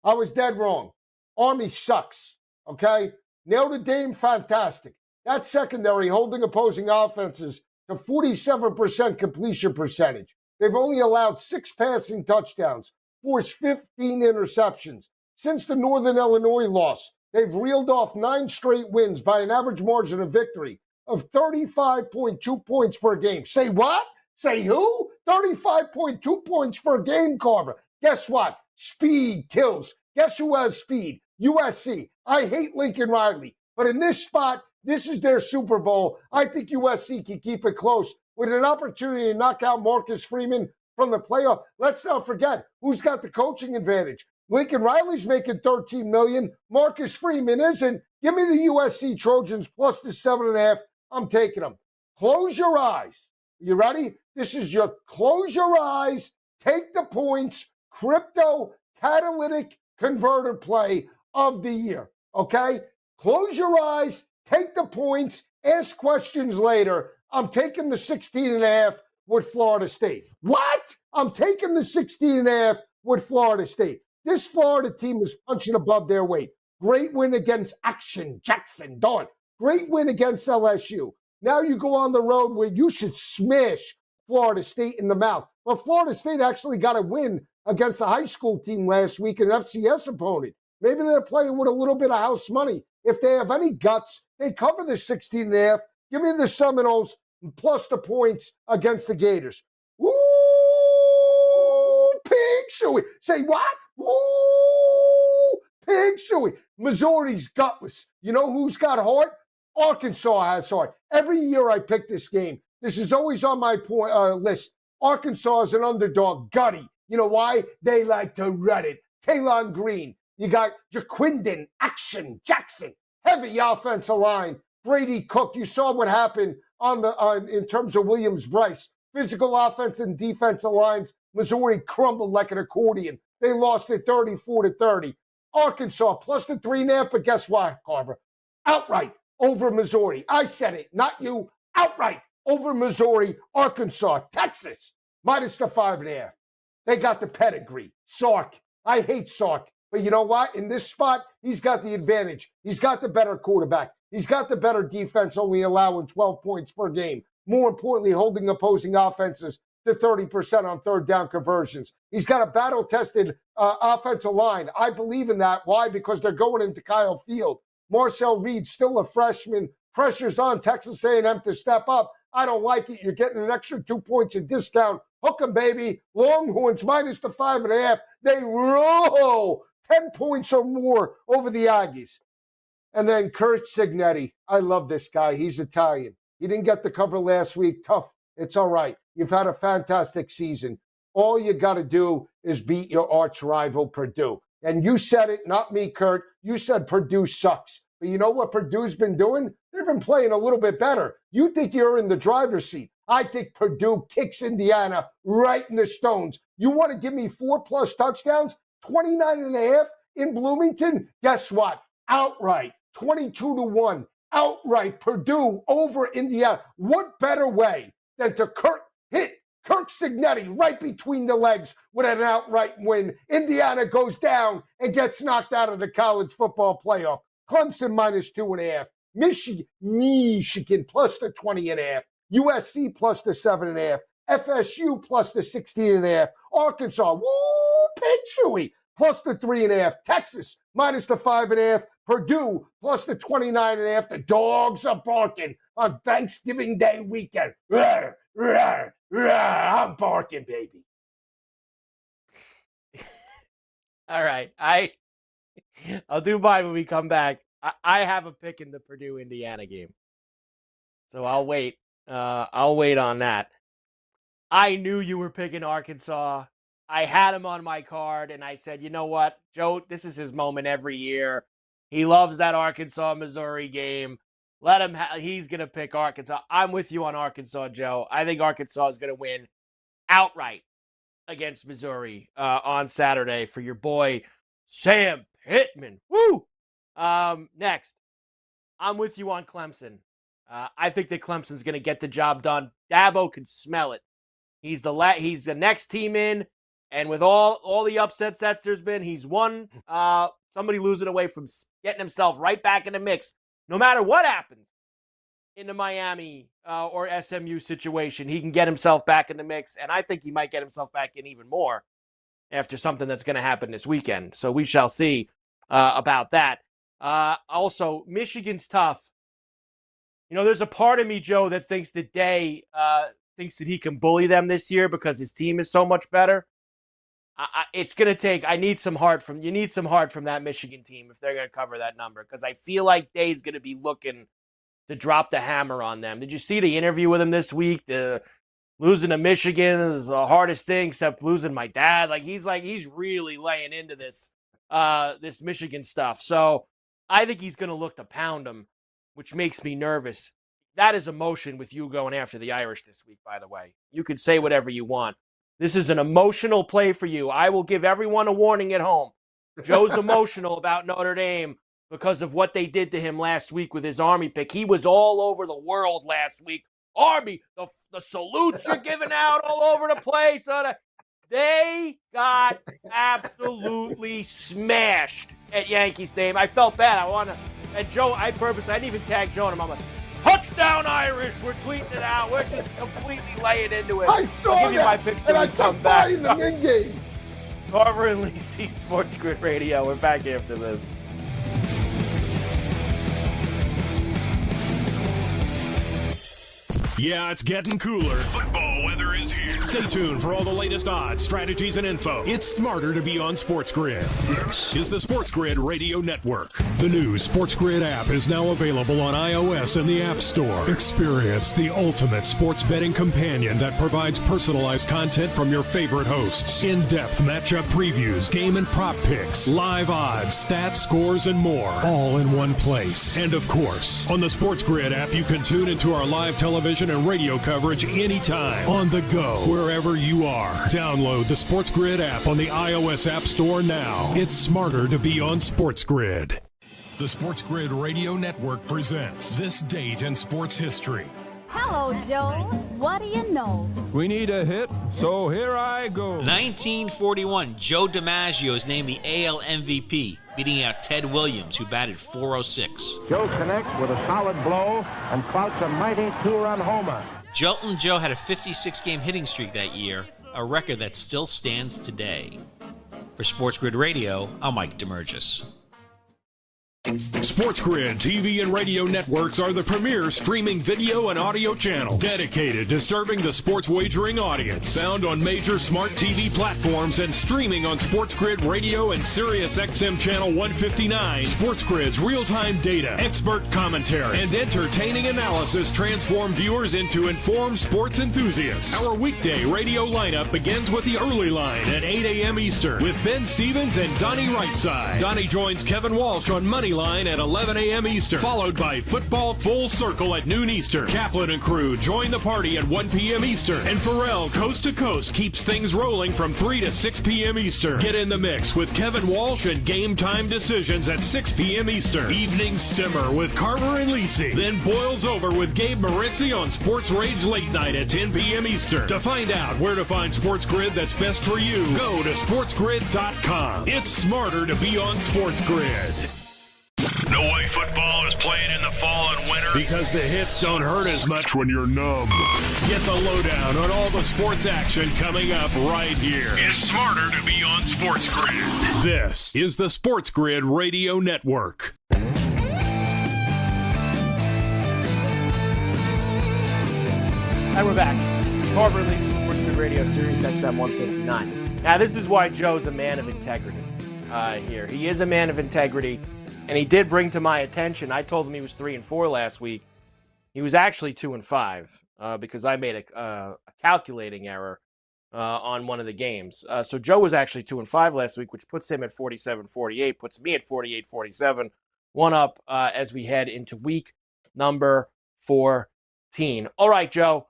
I was dead wrong. Army sucks. Okay? Notre Dame, fantastic. That secondary holding opposing offenses to 47% completion percentage. They've only allowed 6 passing touchdowns, forced 15 interceptions. Since the Northern Illinois loss, they've reeled off 9 straight wins by an average margin of victory of 35.2 points per game. Say what? Say who? 35.2 points per game, Carver. Guess what? Speed kills. Guess who has speed? USC. I hate Lincoln Riley, but in this spot, this is their Super Bowl. I think USC can keep it close with an opportunity to knock out Marcus Freeman from the playoff. Let's not forget who's got the coaching advantage. Lincoln Riley's making $13 million. Marcus Freeman isn't. Give me the USC Trojans plus the 7.5. I'm taking them. Close your eyes. You ready? This is your close your eyes, take the points, crypto catalytic converter play of the year. Okay? Close your eyes, take the points, ask questions later. I'm taking the 16.5 with Florida State. What? I'm taking the 16.5 with Florida State. This Florida team is punching above their weight. Great win against Action Jackson Dart. Great win against LSU. Now you go on the road where you should smash Florida State in the mouth. But Florida State actually got a win against a high school team last week, an FCS opponent. Maybe they're playing with a little bit of house money. If they have any guts, they cover the 16.5. Give me the Seminoles plus the points against the Gators. Woo! Pig suey. Say what? Woo! Pig suey. Missouri's gutless. You know who's got heart? Arkansas has heart. Every year I pick this game. This is always on my list. Arkansas is an underdog. Gutty. You know why? They like to run it. Taylon Green. You got Jaquindon, Action, Jackson. Heavy offensive line. Brady Cook. You saw what happened in terms of Williams-Brice. Physical offense and defensive lines. Missouri crumbled like an accordion. They lost it 34-30. Arkansas plus the 3.5. But guess what, Carver? Outright over Missouri. I said it, not you. Outright over Missouri, Arkansas, Texas, minus the 5.5. They got the pedigree. Sark. I hate Sark. But you know what? In this spot, he's got the advantage. He's got the better quarterback. He's got the better defense, only allowing 12 points per game. More importantly, holding opposing offenses to 30% on third down conversions. He's got a battle-tested offensive line. I believe in that. Why? Because they're going into Kyle Field. Marcel Reed, still a freshman. Pressure's on Texas A&M to step up. I don't like it. You're getting an extra 2 points of discount. Hook 'em, baby. Longhorns minus the 5.5. They roll 10 points or more over the Aggies. And then Kurt Signetti. I love this guy. He's Italian. He didn't get the cover last week. Tough. It's all right. You've had a fantastic season. All you got to do is beat your arch rival, Purdue. And you said it, not me, Kurt. You said Purdue sucks. But you know what Purdue's been doing? They've been playing a little bit better. You think you're in the driver's seat. I think Purdue kicks Indiana right in the stones. You want to give me 4+ touchdowns? 29.5 in Bloomington? Guess what? Outright. 22-1. Outright. Purdue over Indiana. What better way than to hit Kirk Signetti right between the legs with an outright win? Indiana goes down and gets knocked out of the college football playoff. Clemson minus 2.5. Michigan plus the 20.5. USC plus the 7.5. FSU plus the 16.5. Arkansas, pig chewy, plus the 3.5. Texas minus the 5.5. Purdue plus the 29.5. The dogs are barking on Thanksgiving Day weekend. Rawr, rawr, rawr. I'm barking, baby. All right. I'll do mine when we come back. I have a pick in the Purdue-Indiana game. So I'll wait. I'll wait on that. I knew you were picking Arkansas. I had him on my card, and I said, you know what, Joe, this is his moment every year. He loves that Arkansas-Missouri game. Let him. He's going to pick Arkansas. I'm with you on Arkansas, Joe. I think Arkansas is going to win outright against Missouri on Saturday for your boy, Sam Pittman. Woo! Next, I'm with you on Clemson. I think that Clemson's going to get the job done. Dabo can smell it. He's the next team in, and with all the upsets that there's been, he's one somebody losing away from getting himself right back in the mix. No matter what happens in the Miami or SMU situation, he can get himself back in the mix, and I think he might get himself back in even more after something that's going to happen this weekend. So we shall see about that. Also, Michigan's tough. You know, there's a part of me, Joe, that thinks that Day thinks that he can bully them this year because his team is so much better. It's going to take, you need some heart from that Michigan team if they're going to cover that number, because I feel like Day's going to be looking to drop the hammer on them. Did you see the interview with him this week? Losing to Michigan is the hardest thing except losing my dad. He's really laying into this Michigan stuff. So I think he's going to look to pound him, which makes me nervous. That is emotion with you going after the Irish this week, by the way. You could say whatever you want. This is an emotional play for you. I will give everyone a warning at home. Joe's emotional about Notre Dame because of what they did to him last week with his Army pick. He was all over the world last week. Army, the salutes you're giving out all over the place. They got absolutely smashed at Yankee Stadium. I felt bad. And Joe, I didn't even tag Joe, and I'm like, touchdown Irish, we're tweeting it out. We're just completely laying into it. I saw I'll give you my that, picks and when I we come kept back. buying the mid-game. Carver and Lisi, Sports Grid Radio. We're back after this. Yeah, it's getting cooler. Football weather is here. Stay tuned for all the latest odds, strategies, and info. It's smarter to be on SportsGrid. This is the SportsGrid Radio Network. The new SportsGrid app is now available on iOS and the App Store. Experience the ultimate sports betting companion that provides personalized content from your favorite hosts. In-depth matchup previews, game and prop picks, live odds, stats, scores, and more. All in one place. And of course, on the SportsGrid app, you can tune into our live television and radio coverage anytime, on the go, wherever you are. Download the SportsGrid app on the iOS App Store now. It's smarter to be on SportsGrid. The SportsGrid Radio Network presents This Date in Sports History. Hello, Joe. What do you know? We need a hit, so here I go. 1941, Joe DiMaggio is named the AL MVP, beating out Ted Williams, who batted .406. Joe connects with a solid blow and clouts a mighty two-run homer. Joltin' Joe had a 56-game hitting streak that year, a record that still stands today. For SportsGrid Radio, I'm Mike DeMurgis. SportsGrid TV and radio networks are the premier streaming video and audio channels dedicated to serving the sports wagering audience. Found on major smart TV platforms and streaming on SportsGrid Radio and SiriusXM Channel 159. SportsGrid's real-time data, expert commentary, and entertaining analysis transform viewers into informed sports enthusiasts. Our weekday radio lineup begins with the early line at 8 a.m. Eastern with Ben Stevens and Donnie Rightside. Donnie joins Kevin Walsh on Moneyline at 11 a.m. Eastern, followed by Football Full Circle at noon Eastern. Kaplan and crew join the party at 1 p.m. Eastern, and Pharrell Coast to Coast keeps things rolling from 3 to 6 p.m. Eastern. Get in the mix with Kevin Walsh and Game Time Decisions at 6 p.m. Eastern. Evenings simmer with Carver and Lisi, then boils over with Gabe Moritzi on Sports Rage Late Night at 10 p.m. Eastern. To find out where to find SportsGrid that's best for you, go to sportsgrid.com. It's smarter to be on SportsGrid. No way football is playing in the fall and winter because the hits don't hurt as much when you're numb. Get the lowdown on all the sports action coming up right here. It's smarter to be on SportsGrid. This is the SportsGrid Radio Network. And we're back. Carver and Lisi, SportsGrid Radio, Sirius XM 159. Now, this is why Joe's a man of integrity here. He is a man of integrity. And he did bring to my attention, I told him he was 3-4 last week. He was actually 2-5 because I made a calculating error on one of the games. So Joe was actually 2-5 last week, which puts him at 47-48, puts me at 48-47, one up as we head into week number 14. All right, Joe,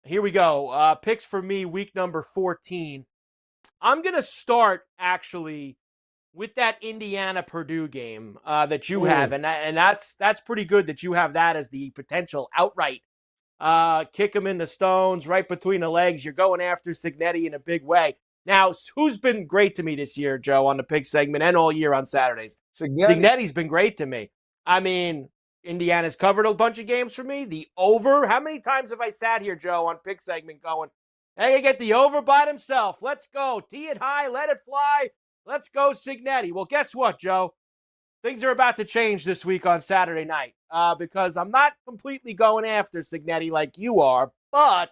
here we go. Picks for me, week number 14. I'm going to start actually with that Indiana-Purdue game that you have, and that's pretty good that you have that as the potential outright kick him in the stones, right between the legs. You're going after Cignetti in a big way. Now, who's been great to me this year, Joe, on the pick segment and all year on Saturdays? Cignetti's been great to me. I mean, Indiana's covered a bunch of games for me. The over, how many times have I sat here, Joe, on pick segment going, hey, you get the over by himself. Let's go. Tee it high, let it fly. Let's go, Cignetti. Well, guess what, Joe? Things are about to change this week on Saturday night because I'm not completely going after Cignetti like you are, but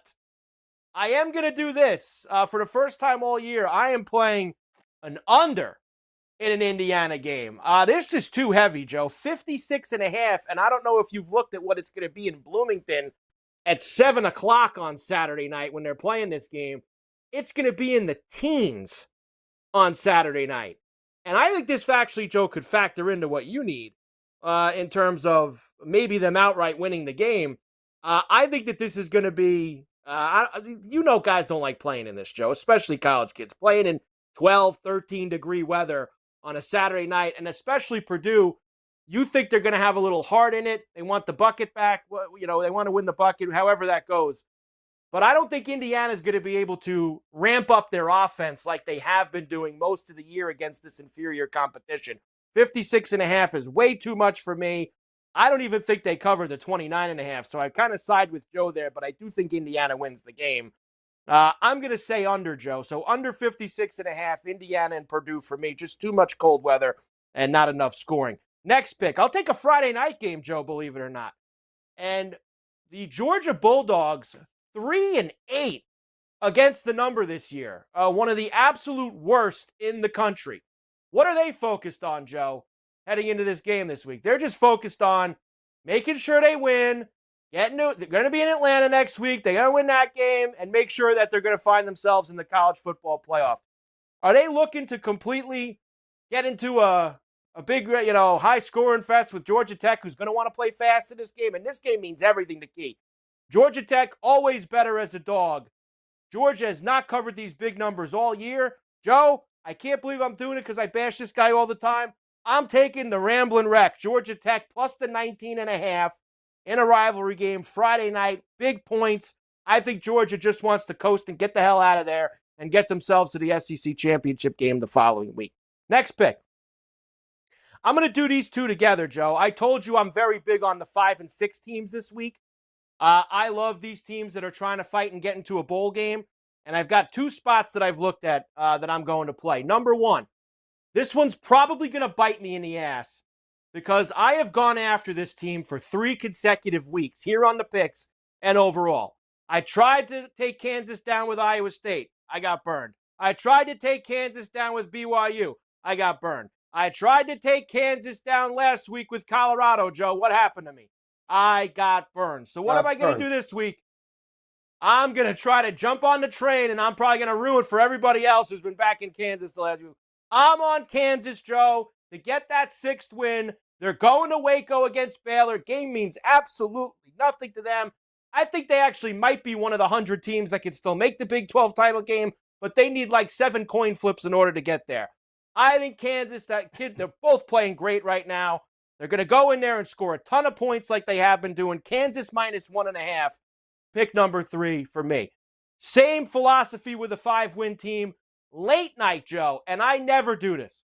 I am going to do this. For the first time all year, I am playing an under in an Indiana game. This is too heavy, Joe. 56.5, and I don't know if you've looked at what it's going to be in Bloomington at 7 o'clock on Saturday night when they're playing this game. It's going to be in the teens on Saturday night. And I think this actually, Joe, could factor into what you need in terms of maybe them outright winning the game. I think that this is going to be, guys don't like playing in this, Joe, especially college kids. Playing in 12, 13-degree weather on a Saturday night, and especially Purdue, you think they're going to have a little heart in it. They want the bucket back. They want to win the bucket, however that goes. But I don't think Indiana's going to be able to ramp up their offense like they have been doing most of the year against this inferior competition. 56.5 is way too much for me. I don't even think they cover the 29.5, so I kind of side with Joe there, but I do think Indiana wins the game. I'm going to say under, Joe. So under 56.5, Indiana and Purdue for me. Just too much cold weather and not enough scoring. Next pick. I'll take a Friday night game, Joe, believe it or not. And the Georgia Bulldogs, 3-8 against the number this year. One of the absolute worst in the country. What are they focused on, Joe, heading into this game this week? They're just focused on making sure they win. They're going to be in Atlanta next week. They got to win that game and make sure that they're going to find themselves in the college football playoff. Are they looking to completely get into a big, high-scoring fest with Georgia Tech, who's going to want to play fast in this game? And this game means everything to Key. Georgia Tech, always better as a dog. Georgia has not covered these big numbers all year. Joe, I can't believe I'm doing it because I bash this guy all the time. I'm taking the Ramblin' Wreck, Georgia Tech, plus the 19.5 in a rivalry game Friday night. Big points. I think Georgia just wants to coast and get the hell out of there and get themselves to the SEC championship game the following week. Next pick. I'm going to do these two together, Joe. I told you I'm very big on the 5 and 6 teams this week. I love these teams that are trying to fight and get into a bowl game. And I've got two spots that I've looked at that I'm going to play. Number one, this one's probably going to bite me in the ass because I have gone after this team for 3 consecutive weeks here on the picks and overall. I tried to take Kansas down with Iowa State. I got burned. I tried to take Kansas down with BYU. I got burned. I tried to take Kansas down last week with Colorado, Joe. What happened to me? I got burned. So what am I going to do this week? I'm going to try to jump on the train, and I'm probably going to ruin it for everybody else who's been back in Kansas the last week. I'm on Kansas, Joe, to get that 6th win. They're going to Waco against Baylor. Game means absolutely nothing to them. I think they actually might be one of the 100 teams that can still make the Big 12 title game, but they need like 7 coin flips in order to get there. I think Kansas, they're both playing great right now. They're going to go in there and score a ton of points like they have been doing. Kansas minus 1.5. Pick number 3 for me. Same philosophy with a 5-win team. Late night, Joe, and I never do this.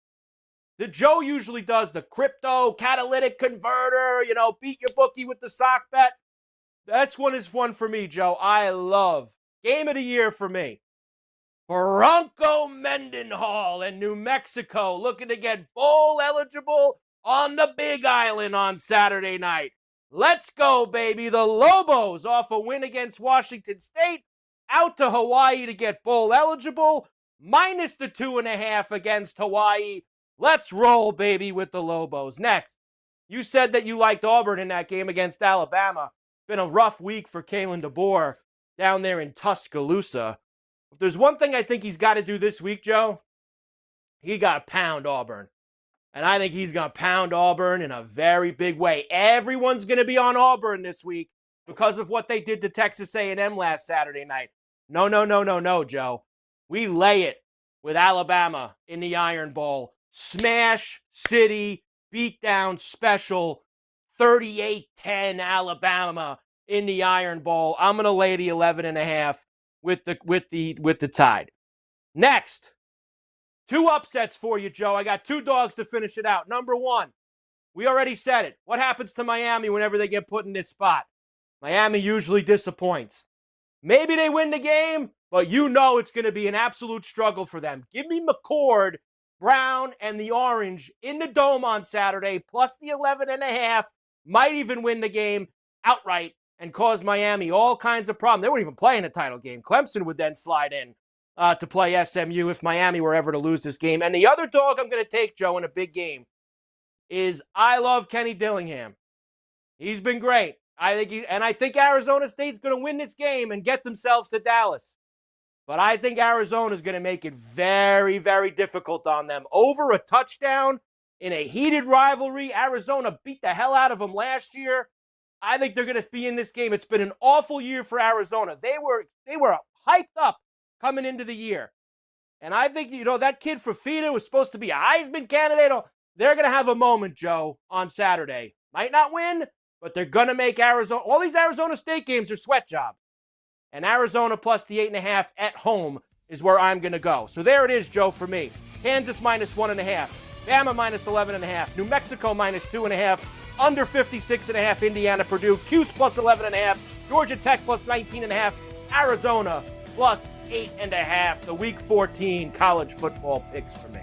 The Joe usually does the crypto catalytic converter, beat your bookie with the sock bet. This one is one for me, Joe. I love game of the year for me. Bronco Mendenhall in New Mexico looking to get bowl eligible on the Big Island on Saturday night. Let's go, baby. The Lobos off a win against Washington State out to Hawaii to get bowl eligible. Minus the 2.5 against Hawaii. Let's roll, baby, with the Lobos. Next, you said that you liked Auburn in that game against Alabama. Been a rough week for Kalen DeBoer down there in Tuscaloosa. If there's one thing I think he's got to do this week, Joe, he got to pound Auburn. And I think he's going to pound Auburn in a very big way. Everyone's going to be on Auburn this week because of what they did to Texas A&M last Saturday night. No, Joe. We lay it with Alabama in the Iron Bowl. smash city beatdown special, 38-10 Alabama in the Iron Bowl. I'm going to lay the 11.5 with the Tide. Next, 2 upsets for you, Joe. I got 2 dogs to finish it out. Number 1, we already said it. What happens to Miami whenever they get put in this spot? Miami usually disappoints. Maybe they win the game, but you know it's going to be an absolute struggle for them. Give me McCord, Brown, and the Orange in the Dome on Saturday, plus the 11.5. Might even win the game outright and cause Miami all kinds of problems. They wouldn't even play in a title game. Clemson would then slide in to play SMU if Miami were ever to lose this game. And the other dog I'm going to take, Joe, in a big game is I love Kenny Dillingham. He's been great. I think Arizona State's going to win this game and get themselves to Dallas. But I think Arizona's going to make it very, very difficult on them. Over a touchdown in a heated rivalry. Arizona beat the hell out of them last year. I think they're going to be in this game. It's been an awful year for Arizona. They were hyped up coming into the year. And I think, that kid Fafita was supposed to be a Heisman candidate. They're going to have a moment, Joe, on Saturday. Might not win, but they're going to make Arizona. All these Arizona State games are sweat jobs. And Arizona plus the 8.5 at home is where I'm going to go. So there it is, Joe, for me. Kansas minus 1.5. Bama minus 11.5. New Mexico minus 2.5. Under 56.5. Indiana, Purdue. Cuse plus 11.5. Georgia Tech plus 19.5. Arizona plus 8.5. The Week 14 college football picks for me.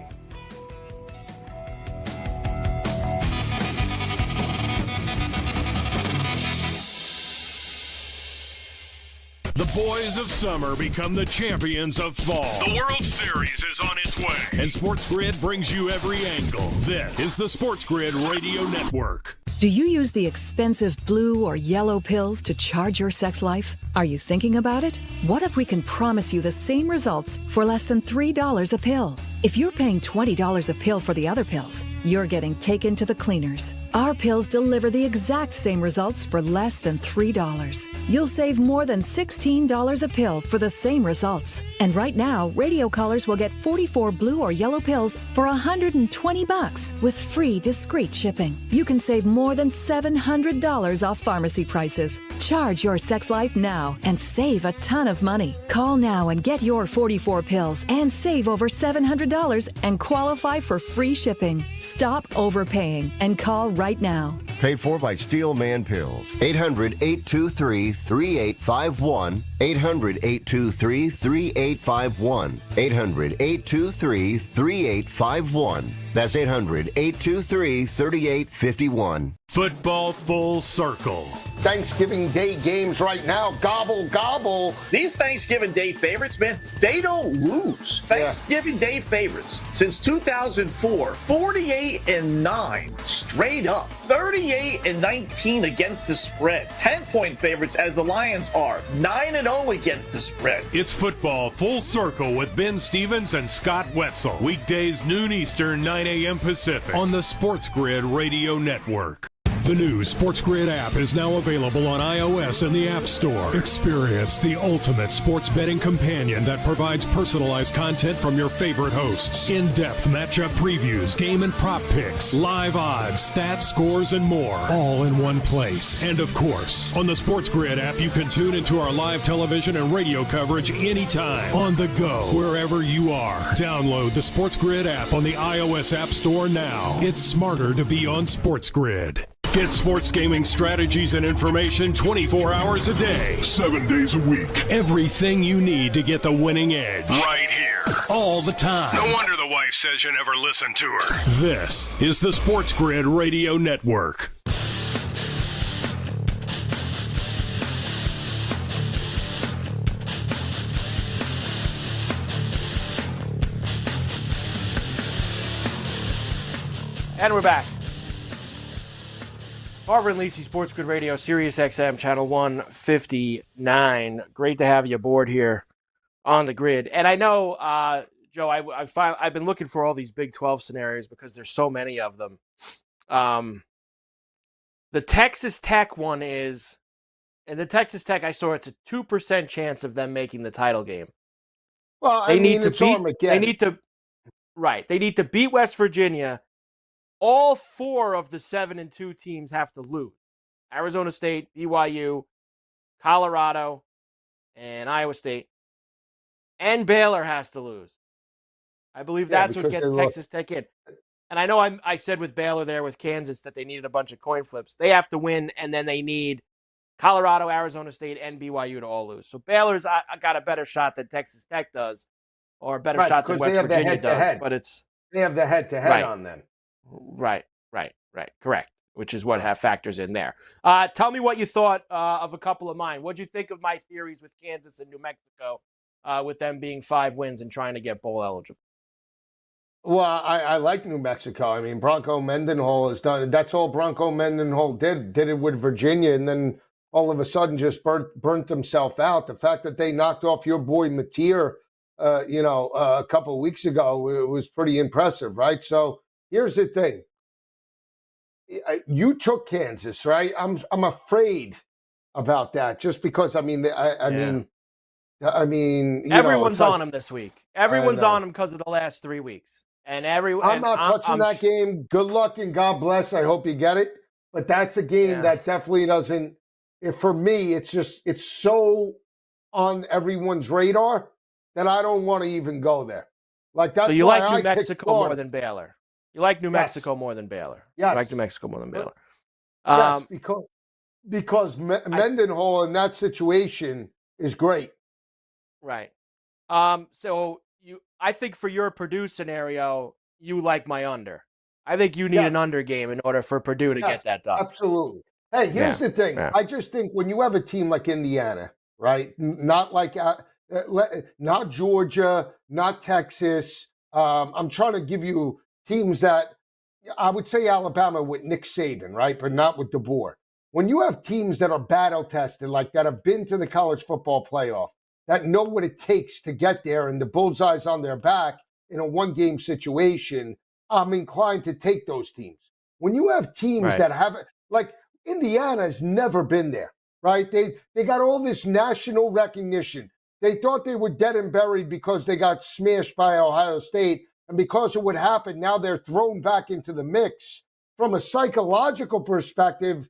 The boys of summer become the champions of fall. The World Series is on its way. And SportsGrid brings you every angle. This is the SportsGrid Radio Network. Do you use the expensive blue or yellow pills to charge your sex life? Are you thinking about it? What if we can promise you the same results for less than $3 a pill? If you're paying $20 a pill for the other pills, you're getting taken to the cleaners. Our pills deliver the exact same results for less than $3. You'll save more than $16 a pill for the same results. And right now, radio callers will get 44 blue or yellow pills for $120 with free discreet shipping. You can save more than $700 off pharmacy prices. Charge your sex life now and save a ton of money. Call now and get your 44 pills and save over $700 and qualify for free shipping. Stop overpaying and call right now. Paid for by Steel Man Pills. 800-823-3851. 800-823-3851. 800-823-3851. That's 800-823-3851. Football full circle. Thanksgiving Day games right now. Gobble, gobble. These Thanksgiving Day favorites, man, they don't lose. Thanksgiving Day favorites since 2004, 48-9 straight up. 38-19 against the spread. 10-point favorites as the Lions are. 9-0 against the spread. It's football full circle with Ben Stevens and Scott Wetzel. Weekdays noon Eastern, 9 a.m. Pacific on the SportsGrid Radio Network. The new SportsGrid app is now available on iOS and the App Store. Experience the ultimate sports betting companion that provides personalized content from your favorite hosts. In-depth matchup previews, game and prop picks, live odds, stats, scores, and more, all in one place. And of course, on the SportsGrid app, you can tune into our live television and radio coverage anytime, on the go, wherever you are. Download the SportsGrid app on the iOS App Store now. It's smarter to be on SportsGrid. Get sports gaming strategies and information 24 hours a day, 7 days a week. Everything you need to get the winning edge. Right here. All the time. No wonder the wife says you never listen to her. This is the SportsGrid Radio Network. And we're back. Carver and Lisi, SportsGrid Radio, Sirius XM, Channel 159. Great to have you aboard here on the grid. And I know, Joe, I've been looking for all these Big 12 scenarios because there's so many of them. The Texas Tech one is, and the Texas Tech, I saw it's a 2% chance of them making the title game. Well, They need to Right. They need to beat West Virginia. All 4 of the 7-2 teams have to lose. Arizona State, BYU, Colorado, and Iowa State. And Baylor has to lose. I believe that's what gets Texas Tech in. And I know I said with Baylor there with Kansas that they needed a bunch of coin flips. They have to win, and then they need Colorado, Arizona State, and BYU to all lose. So Baylor's got a better shot than Texas Tech does, or a better shot than West Virginia does. But they have the head-to-head on them. Right. Correct. Which is what factors in there. Tell me what you thought of a couple of mine. What'd you think of my theories with Kansas and New Mexico, with them being 5 wins and trying to get bowl eligible? Well, I like New Mexico. I mean, Bronco Mendenhall has done. That's all Bronco Mendenhall did it with Virginia, and then all of a sudden just burnt himself out. The fact that they knocked off your boy Mateer, a couple of weeks ago, it was pretty impressive, right? So here's the thing. You took Kansas, right? I'm afraid about that, just because I mean everyone's on him this week. Everyone's on him because of the last 3 weeks, and I'm not touching that game. Good luck and God bless. I hope you get it. But that's a game that definitely doesn't. For me, it's so on everyone's radar that I don't want to even go there. Like that's. So you like New Mexico more than Baylor? You like New Mexico more than Baylor? Yes. You like New Mexico more than Baylor? Yes, because Mendenhall in that situation is great. Right. So I think for your Purdue scenario, you like my under. I think you need an under game in order for Purdue to get that done. Absolutely. Hey, here's the thing. I just think when you have a team like Indiana, right? Not like not Georgia, not Texas. I'm trying to give you teams that I would say Alabama with Nick Saban, right? But not with DeBoer. When you have teams that are battle tested, like that have been to the college football playoff, that know what it takes to get there and the bullseye's on their back in a 1-game situation, I'm inclined to take those teams. When you have teams that haven't, like Indiana has never been there, right? They got all this national recognition. They thought they were dead and buried because they got smashed by Ohio State. And because of what happened, now they're thrown back into the mix. From a psychological perspective,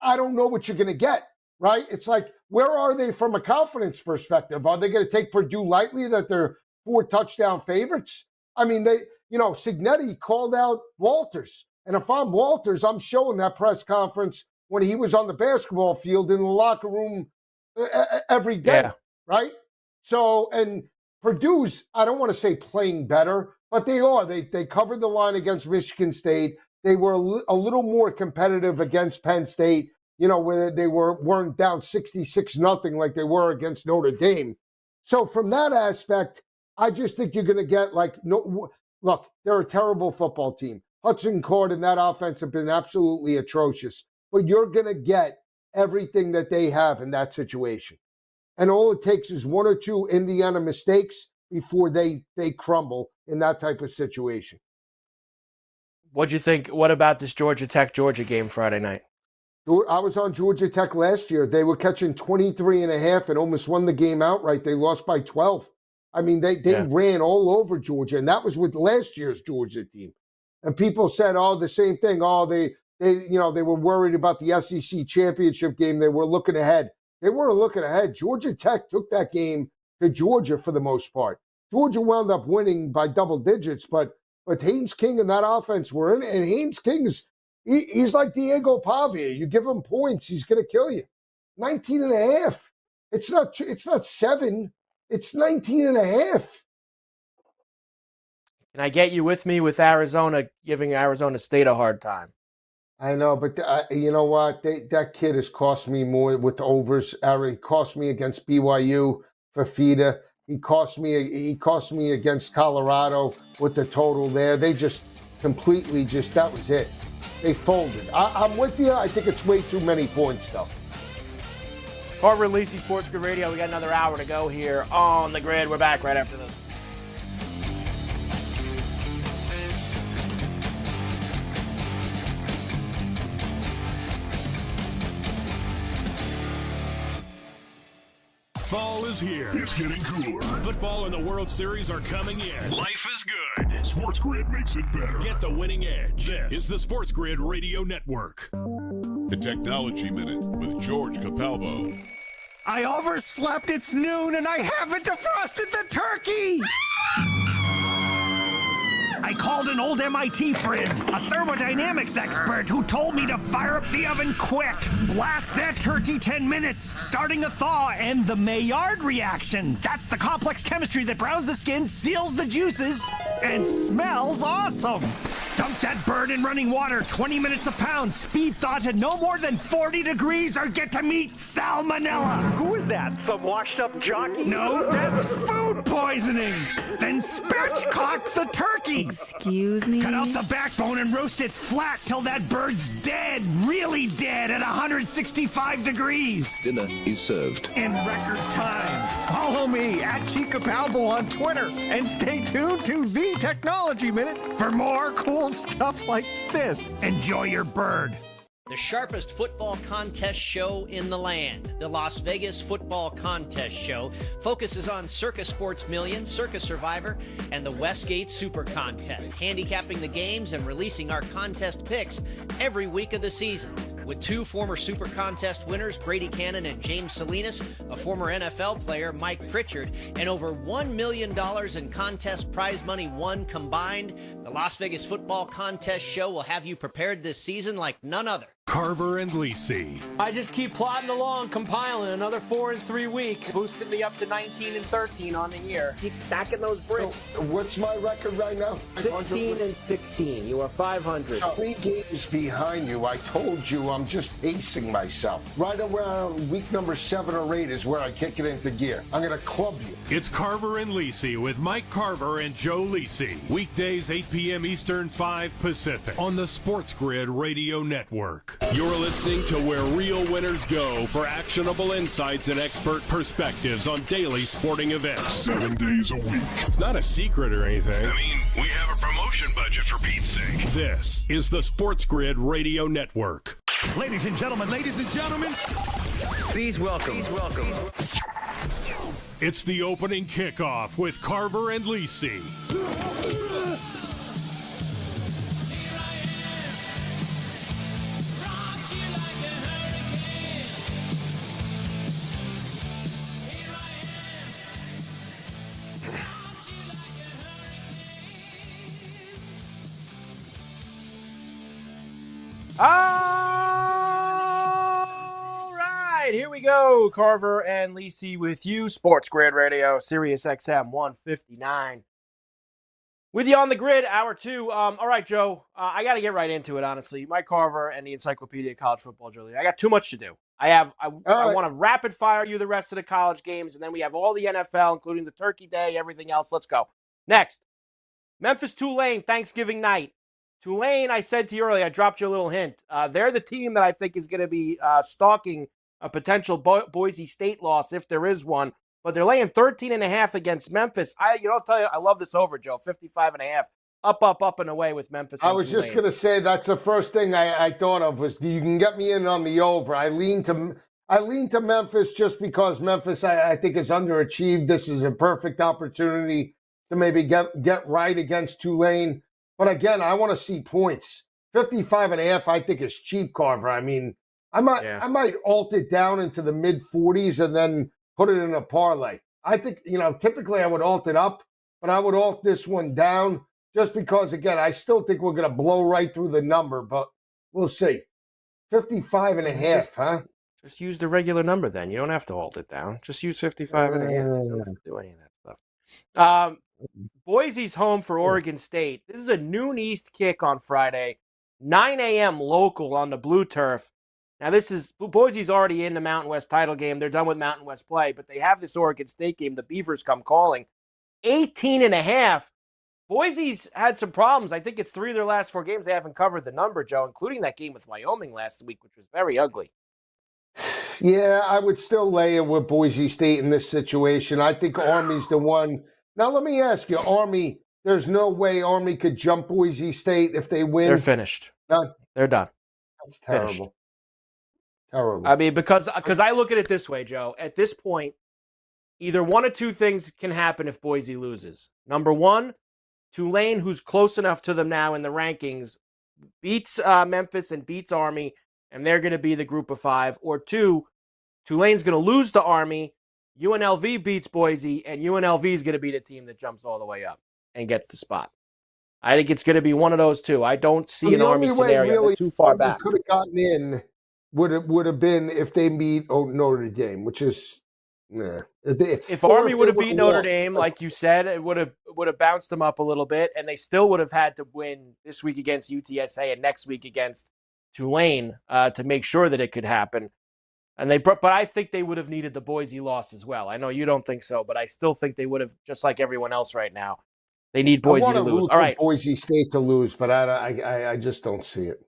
I don't know what you're going to get, right? It's like, where are they from a confidence perspective? Are they going to take Purdue lightly that they're 4-touchdown favorites? I mean, Signetti called out Walters. And if I'm Walters, I'm showing that press conference when he was on the basketball field in the locker room every day, right? So, and Purdue's, I don't want to say playing better, but they are. They covered the line against Michigan State. They were a little more competitive against Penn State, where they weren't down 66-0 like they were against Notre Dame. So from that aspect, I just think you're going to get look, they're a terrible football team. Hudson Card and that offense have been absolutely atrocious, but you're going to get everything that they have in that situation. And all it takes is 1 or 2 Indiana mistakes before they crumble in that type of situation. What'd you think? What about this Georgia game Friday night? I was on Georgia Tech last year. They were catching 23.5 and almost won the game outright. They lost by 12. I mean, they ran all over Georgia, and that was with last year's Georgia team. And people said, the same thing. They were worried about the SEC championship game. They were looking ahead. They weren't looking ahead. Georgia Tech took that game to Georgia for the most part. Georgia wound up winning by double digits, but Haynes King and that offense were in it. And Haynes King's he's like Diego Pavia. You give him points, he's going to kill you. 19.5. It's not 7. It's 19.5. Can I get you with me with Arizona, giving Arizona State a hard time? I know, but you know what? That kid has cost me more with overs. He cost me against BYU for FIDA. He cost me against Colorado with the total there. They just completely that was it. They folded. I'm with you. I think it's way too many points, though. Carver and Lisi, SportsGrid Radio. We got another hour to go here on the grid. We're back right after this. Fall is here. It's getting cooler. Football and the World Series are coming in. Life is good. SportsGrid makes it better. Get the winning edge. This is the SportsGrid Radio Network. The Technology Minute with George Capalbo. I overslept. It's noon and I haven't defrosted the turkey. I called an old MIT friend, a thermodynamics expert, who told me to fire up the oven quick, blast that turkey 10 minutes, starting a thaw, and the Maillard reaction. That's the complex chemistry that browns the skin, seals the juices, and smells awesome. Dunk that bird in running water, 20 minutes a pound, speed thaw to no more than 40 degrees, or get to meet salmonella. Who is that? Some washed up jockey? No, that's food poisoning. Then spatchcock the turkey. Excuse me? Cut out the backbone and roast it flat till that bird's dead, really dead at 165 degrees. Dinner is served. In record time. Follow me at Chica Palbo on Twitter and stay tuned to The Technology Minute for more cool stuff like this. Enjoy your bird. The sharpest football contest show in the land, the Las Vegas Football Contest Show, focuses on Circus Sports Million, Circus Survivor, and the Westgate Super Contest, handicapping the games and releasing our contest picks every week of the season. With two former Super Contest winners, Brady Cannon and James Salinas, a former NFL player, Mike Pritchard, and over $1 million in contest prize money won combined, the Las Vegas Football Contest Show will have you prepared this season like none other. Carver and Lisi. I just keep plodding along, compiling another 4 in 3 weeks, boosting me up to 19 and 13 on the year. Keep stacking those bricks. So, what's my record right now? 16 and 16. You are 500. 3 games behind you. I told you I'm just pacing myself. Right around week number 7 or 8 is where I kick it into gear. I'm going to club you. It's Carver and Lisi with Mike Carver and Joe Lisi. Weekdays 8 p.m. Eastern, 5 Pacific on the SportsGrid Radio Network. You're listening to where real winners go for actionable insights and expert perspectives on daily sporting events. 7 days a week. It's not a secret or anything. I mean, we have a promotion budget for Pete's sake. This is the SportsGrid Radio Network. Ladies and gentlemen, Please welcome. It's the opening kickoff with Carver and Lisi. All right, here we go. Carver and Lisi with you. Sports Grid Radio, Sirius XM 159. With you on the grid, hour 2. All right, Joe, I got to get right into it, honestly. Mike Carver and the Encyclopedia of College Football, Julie. I got too much to do. I want to rapid fire you the rest of the college games, and then we have all the NFL, including the Turkey Day, everything else. Let's go. Next, Memphis-Tulane, Thanksgiving night. Tulane, I said to you earlier, I dropped you a little hint. They're the team that I think is going to be stalking a potential Boise State loss if there is one. But they're laying 13.5 against Memphis. I'll tell you, I love this over, Joe. 55.5. Up and away with Memphis. I was just going to say that's the first thing I thought of was you can get me in on the over. I lean to Memphis just because Memphis I think is underachieved. This is a perfect opportunity to maybe get right against Tulane. But again, I want to see points. 55.5, I think, is cheap, Carver. I mean, I might alt it down into the mid-40s and then put it in a parlay. I think, typically I would alt it up, but I would alt this one down just because, again, I still think we're going to blow right through the number, but we'll see. 55.5, huh? Just use the regular number then. You don't have to alt it down. Just use 55.5. You don't have to do any of that stuff. Boise's home for Oregon State. This is a noon East kick on Friday, 9 a.m. local on the blue turf. Now, Boise's already in the Mountain West title game. They're done with Mountain West play, but they have this Oregon State game. The Beavers come calling. 18.5. Boise's had some problems. I think it's 3 of their last 4 games they haven't covered the number, Joe, including that game with Wyoming last week, which was very ugly. Yeah, I would still lay it with Boise State in this situation. I think Army's the one. Now, let me ask you, Army, there's no way Army could jump Boise State if they win? They're finished. Done. They're done. That's terrible. Finished. Terrible. I mean, because I look at it this way, Joe. At this point, either one of two things can happen if Boise loses. Number one, Tulane, who's close enough to them now in the rankings, beats Memphis and beats Army, and they're going to be the group of 5. Or two, Tulane's going to lose to Army, UNLV beats Boise, and UNLV is going to be the team that jumps all the way up and gets the spot. I think it's going to be one of those two. I don't see an Army scenario really too far back. Could have gotten in would have been if they beat Notre Dame, which is If Army would have beat Notre Dame, like you said, it would have bounced them up a little bit, and they still would have had to win this week against UTSA and next week against Tulane to make sure that it could happen. But I think they would have needed the Boise loss as well. I know you don't think so, but I still think they would have, just like everyone else right now. They need Boise to lose. All right, Boise State to lose, but I just don't see it.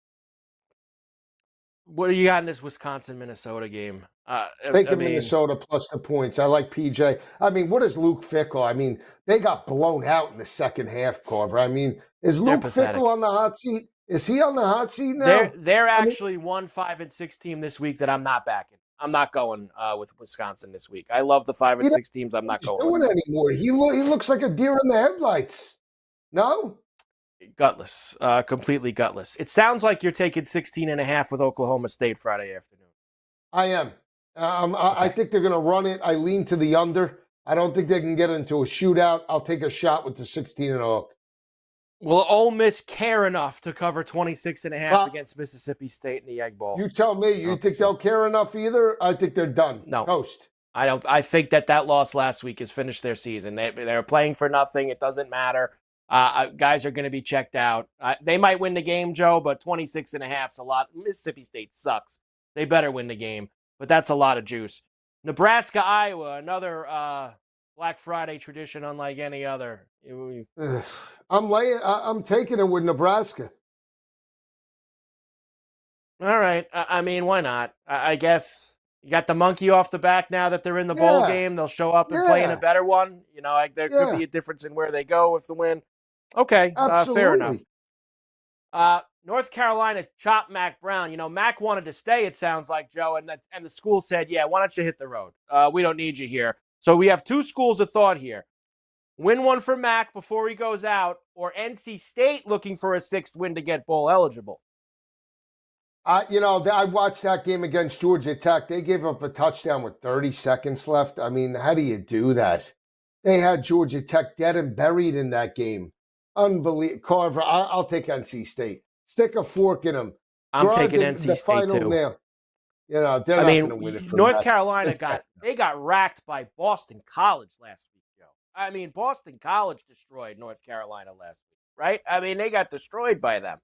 What do you got in this Wisconsin-Minnesota game? Minnesota plus the points. I like PJ. I mean, what is Luke Fickell? I mean, they got blown out in the second half, Carver. I mean, is Luke Fickell on the hot seat? Is he on the hot seat now? They're actually 1-5-6 team this week that I'm not backing. I'm not going with Wisconsin this week. I love the 5-6 teams. I'm not going with them anymore. He looks like a deer in the headlights. No? Gutless. Completely gutless. It sounds like you're taking 16.5 with Oklahoma State Friday afternoon. I am. I think they're going to run it. I lean to the under. I don't think they can get into a shootout. I'll take a shot with the 16 and a hook. Will Ole Miss care enough to cover 26.5 against Mississippi State in the Egg Bowl? You tell me. You think they'll care enough either? I think they're done. No. Toast. I don't. I think that loss last week has finished their season. They're playing for nothing. It doesn't matter. Guys are going to be checked out. They might win the game, Joe, but 26.5 is a lot. Mississippi State sucks. They better win the game, but that's a lot of juice. Nebraska, Iowa, another Black Friday tradition unlike any other. I'm taking it with Nebraska. All right. I mean, why not? I guess you got the monkey off the back now that they're in the bowl game. They'll show up and play in a better one. You know, there could be a difference in where they go with the win. Okay, fair enough. North Carolina chopped Mac Brown. You know, Mac wanted to stay, it sounds like, Joe, and the school said, yeah, why don't you hit the road? We don't need you here. So we have two schools of thought here. Win one for Mac before he goes out, or NC State looking for a 6th win to get bowl eligible. I watched that game against Georgia Tech. They gave up a touchdown with 30 seconds left. I mean, how do you do that? They had Georgia Tech dead and buried in that game. Unbelievable. Carver, I'll take NC State. Stick a fork in them. I'm taking NC State too. Nail. You know, they're not going to win it. North Carolina got racked by Boston College last week, Joe. I mean, Boston College destroyed North Carolina last week, right? I mean, they got destroyed by them.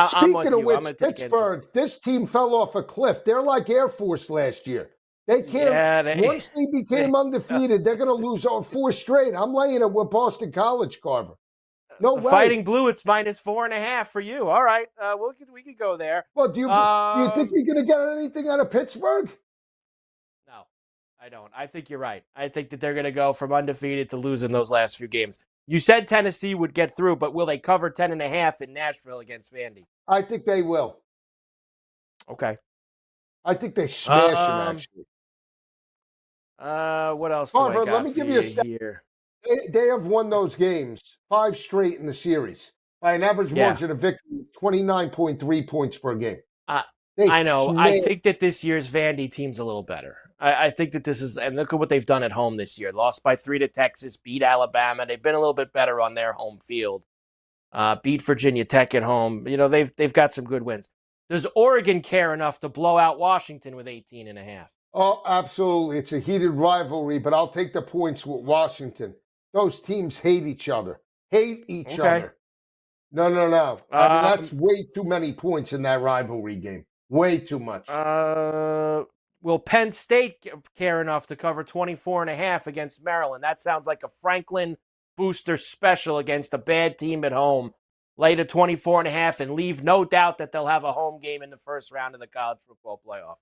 Speaking of which, Pittsburgh, this team fell off a cliff. They're like Air Force last year. They can't. Once they became undefeated, they're going to lose 4 straight. I'm laying it with Boston College, Carver. No way. Fighting Blue, it's -4.5 for you. All right, we could go there. Well, do you think you're going to get anything out of Pittsburgh? No, I don't. I think you're right. I think that they're going to go from undefeated to losing those last few games. You said Tennessee would get through, but will they cover 10.5 in Nashville against Vandy? I think they will. Okay. I think they smash them, actually. What else Carver, do I got let me give you a stat here? They have won those games 5 straight in the series by an average margin of victory, 29.3 points per game. I know. I think that this year's Vandy team's a little better. I think that this is, and look at what they've done at home this year. Lost by 3 to Texas, beat Alabama. They've been a little bit better on their home field. Beat Virginia Tech at home. You know, they've got some good wins. Does Oregon care enough to blow out Washington with 18.5? Oh, absolutely. It's a heated rivalry, but I'll take the points with Washington. Those teams hate each other. Hate each other. No. I mean, that's way too many points in that rivalry game. Way too much. Will Penn State care enough to cover 24.5 against Maryland? That sounds like a Franklin booster special against a bad team at home. Lay to 24.5 and leave no doubt that they'll have a home game in the first round of the college football playoff.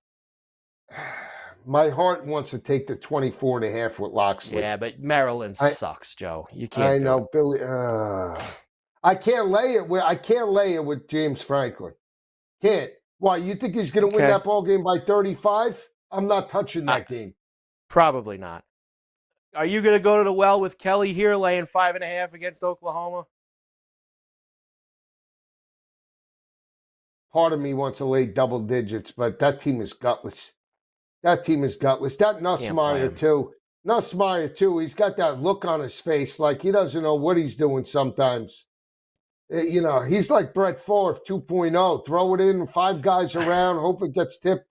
My heart wants to take the 24.5 with Loxley. Yeah, but Maryland sucks, Joe. You can't. I know, Billy. I can't lay it with James Franklin. Can't. Why? You think he's going to win that ball game by 35? I'm not touching that game. Probably not. Are you going to go to the well with Kelly here laying 5.5 against Oklahoma? Part of me wants to lay double digits, but that team is gutless. That Nussmeier, too. Nussmeier, too. He's got that look on his face like he doesn't know what he's doing sometimes. He's like Brett Favre 2.0. Throw it in, 5 guys around, hope it gets tipped.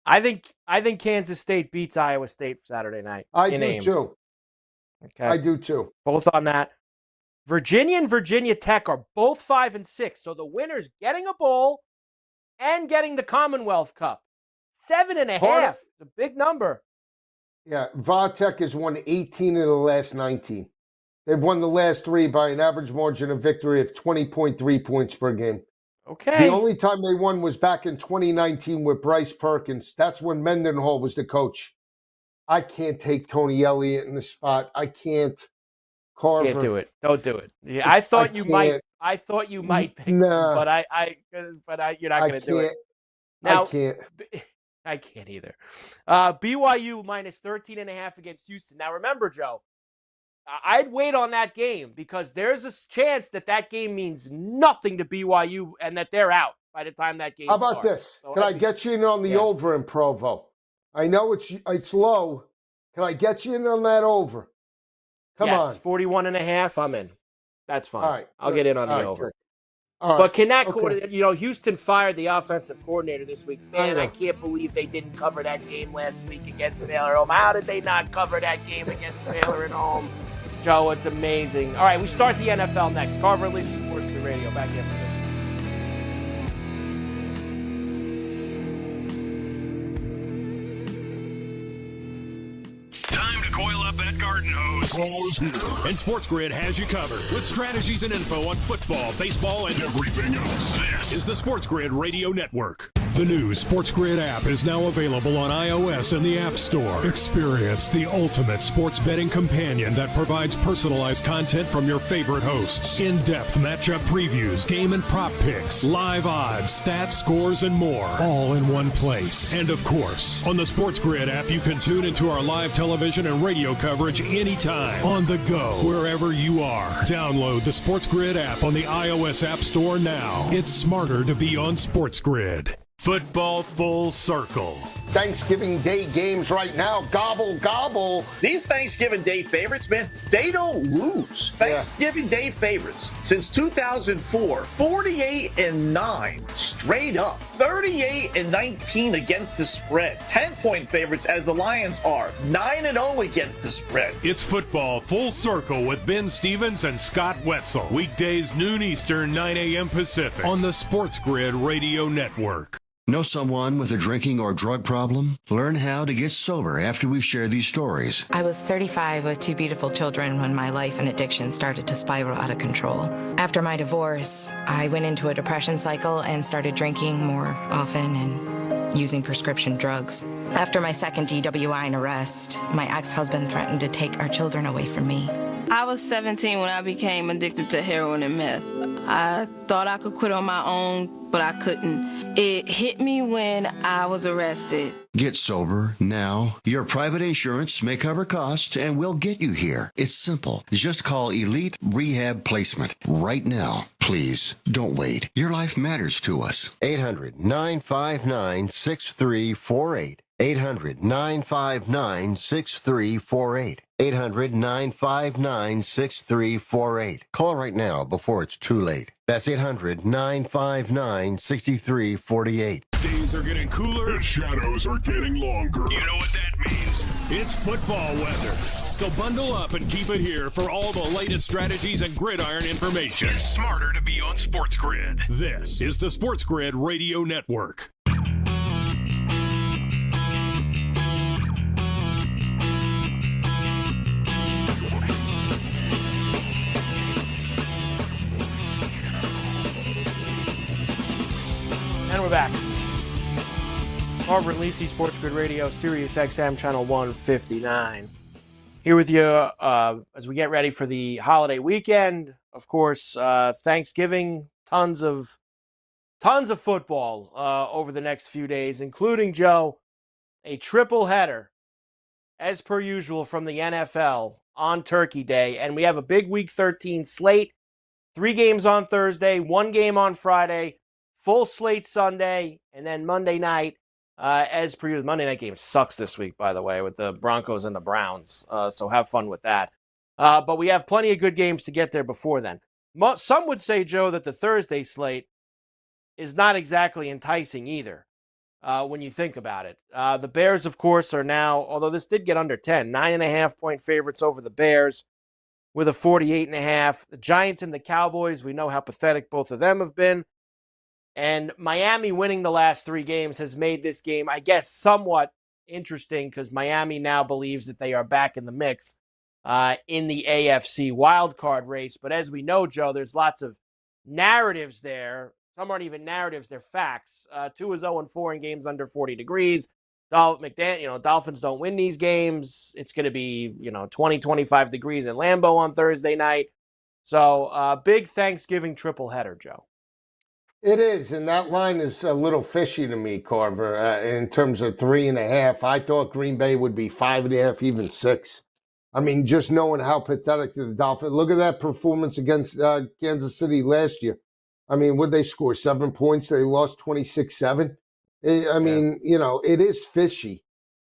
I think Kansas State beats Iowa State Saturday night. I do too. Okay. I do too. Both on that. Virginia and Virginia Tech are both 5 and 6. So the winner's getting a bowl and getting the Commonwealth Cup. 7.5. The big number. Yeah, Tech has won 18 of the last 19. They've won the last 3 by an average margin of victory of 20.3 points per game. Okay. The only time they won was back in 2019 with Bryce Perkins. That's when Mendenhall was the coach. I can't take Tony Elliott in the spot. I can't. Carver. Can't do it. Don't do it. Yeah, I thought you might. I thought you might pick him, but you're not going to do it. Now, I can't. I can't either. BYU minus 13.5 against Houston. Now, remember, Joe, I'd wait on that game because there's a chance that game means nothing to BYU and that they're out by the time that game starts. How about this? Can I get you in on the over in Provo? I know it's low. Can I get you in on that over? Come on. 41.5. I'm in. That's fine. All right. I'll get in on the over. All right. But can that Houston fired the offensive coordinator this week. Man, I can't believe they didn't cover that game last week against Baylor at home. How did they not cover that game against Baylor at home? Joe, it's amazing. All right, we start the NFL next. Carver and Lisi, SportsGrid Radio. Back after this. Coil up that garden hose. And SportsGrid has you covered with strategies and info on football, baseball, and everything else. This is the SportsGrid Radio Network. The new SportsGrid app is now available on iOS and the App Store. Experience the ultimate sports betting companion that provides personalized content from your favorite hosts. In-depth matchup previews, game and prop picks, live odds, stats, scores, and more. All in one place. And of course, on the SportsGrid app, you can tune into our live television and radio coverage anytime. On the go, wherever you are. Download the SportsGrid app on the iOS App Store now. It's smarter to be on SportsGrid. Football full circle. Thanksgiving Day games right now. Gobble, gobble. These Thanksgiving Day favorites, man, they don't lose. Thanksgiving Day favorites since 2004, 48-9 straight up. 38-19 against the spread. 10-point favorites as the Lions are. 9-0 against the spread. It's football full circle with Ben Stevens and Scott Wetzel. Weekdays noon Eastern, 9 a.m. Pacific on the SportsGrid Radio Network. Know someone with a drinking or drug problem? Learn how to get sober after we share these stories. I was 35 with 2 beautiful children when my life and addiction started to spiral out of control. After my divorce, I went into a depression cycle and started drinking more often and using prescription drugs. After my second DWI and arrest, my ex-husband threatened to take our children away from me. I was 17 when I became addicted to heroin and meth. I thought I could quit on my own, but I couldn't. It hit me when I was arrested. Get sober now. Your private insurance may cover costs and we'll get you here. It's simple. Just call Elite Rehab Placement right now. Please don't wait. Your life matters to us. 800-959-6348. 800-959-6348. 800-959-6348. Call right now before it's too late. That's 800-959-6348. Days are getting cooler. The shadows are getting longer. You know what that means? It's football weather. So bundle up and keep it here for all the latest strategies and gridiron information. It's smarter to be on SportsGrid. This is the SportsGrid Radio Network. And we're back. Carver and Lisi, SportsGrid Radio, Sirius XM, Channel 159. Here with you as we get ready for the holiday weekend. Of course, Thanksgiving, tons of football over the next few days, including, Joe, a triple header as per usual, from the NFL on Turkey Day. And we have a big Week 13 slate. 3 games on Thursday, 1 game on Friday, full slate Sunday, and then Monday night, as per usual. Monday night game sucks this week, by the way, with the Broncos and the Browns. So have fun with that. But we have plenty of good games to get there before then. Some would say, Joe, that the Thursday slate is not exactly enticing either. When you think about it. The Bears, of course, are now, although this did get under 10, 9.5-point favorites over the Bears with a 48.5. The Giants and the Cowboys, we know how pathetic both of them have been. And Miami winning the last 3 games has made this game, I guess, somewhat interesting because Miami now believes that they are back in the mix in the AFC wildcard race. But as we know, Joe, there's lots of narratives there. Some aren't even narratives, they're facts. 2 is 0-4 in games under 40 degrees. Dolphins don't win these games. It's going to be, 20, 25 degrees in Lambeau on Thursday night. So big Thanksgiving triple header, Joe. It is, and that line is a little fishy to me, Carver, in terms of 3.5. I thought Green Bay would be 5.5, even 6. I mean, just knowing how pathetic the Dolphins. Look at that performance against Kansas City last year. I mean, would they score 7 points? They lost 26-7. I mean, it is fishy.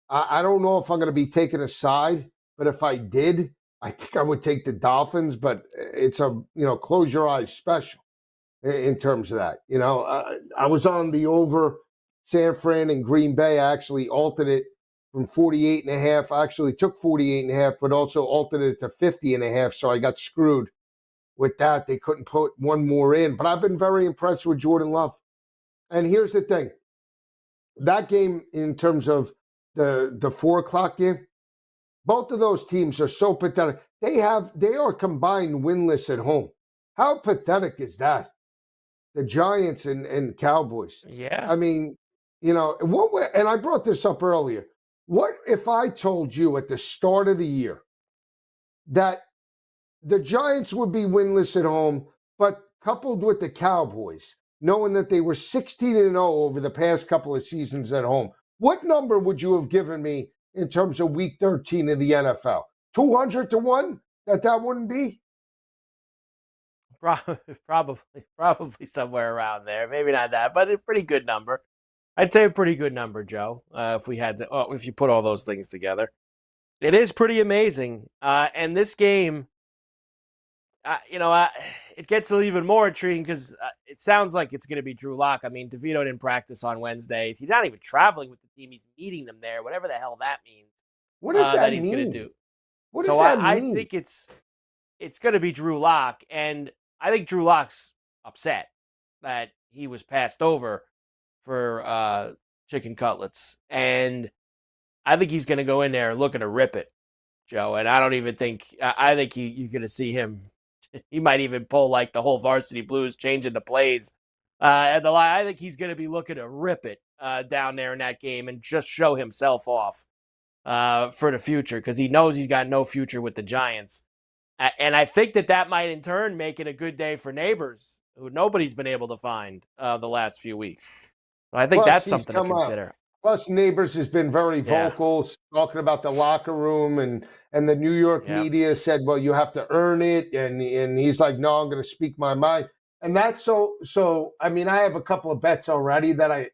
I don't know if I'm going to be taking a side, but if I did, I think I would take the Dolphins. But it's a, close your eyes special in terms of that. I was on the over San Fran and Green Bay. I actually altered it from 48.5. I actually took 48.5, but also altered it to 50.5. So I got screwed with that. They couldn't put one more in. But I've been very impressed with Jordan Love. And here's the thing. That game, in terms of the 4 o'clock game, both of those teams are so pathetic. They are combined winless at home. How pathetic is that? The Giants and Cowboys. Yeah. I mean, and I brought this up earlier. What if I told you at the start of the year that the Giants would be winless at home, but coupled with the Cowboys, knowing that they were 16-0 over the past couple of seasons at home, what number would you have given me in terms of Week 13 of the NFL? 200 to 1 that wouldn't be? Probably somewhere around there. Maybe not that, but a pretty good number. I'd say a pretty good number, Joe. If you put all those things together, it is pretty amazing. And this game, it gets even more intriguing because it sounds like it's going to be Drew Lock. I mean, DeVito didn't practice on Wednesdays. He's not even traveling with the team. He's meeting them there, whatever the hell that means. What does that he's mean? Going to do. What does that mean? I think it's going to be Drew Lock, and I think Drew Lock's upset that he was passed over for chicken cutlets, and I think he's going to go in there looking to rip it, Joe. And I don't even think I think you're going to see him. He might even pull like the whole Varsity Blues, changing the plays at the line. I think he's going to be looking to rip it down there in that game and just show himself off for the future because he knows he's got no future with the Giants. And I think that might in turn make it a good day for Neighbors, who nobody's been able to find the last few weeks. So I think that's something to consider. Plus, Neighbors has been very vocal, talking about the locker room, and the New York media said, well, you have to earn it. And he's like, no, I'm going to speak my mind. And that's so, I mean, I have a couple of bets already that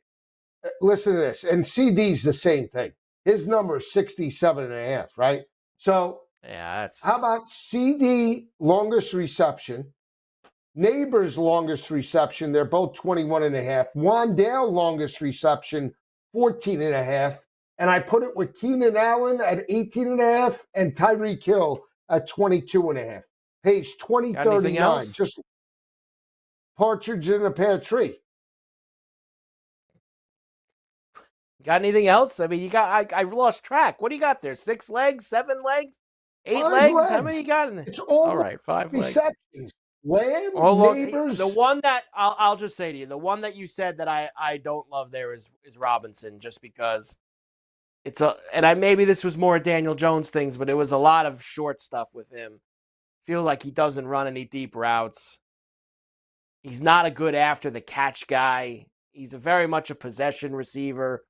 listen to this. And CD's the same thing. His number is 67.5, right? So, how about CD longest reception, Neighbors longest reception? They're both 21.5. Wandale longest reception, 14.5. And I put it with Keenan Allen at 18.5 and Tyreek Hill at 22.5. Page 2039. Just partridge in a pear tree. Got anything else? I mean, I lost track. What do you got there? 6 legs? 7 legs? 8 legs? How many you got in there? It's all right, 5 receptions. legs. Lamb, Neighbors. The one that I'll just say to you, the one that you said that I don't love there is Robinson, just because maybe this was more Daniel Jones things, but it was a lot of short stuff with him. Feel like he doesn't run any deep routes. He's not a good after the catch guy. He's very much a possession receiver.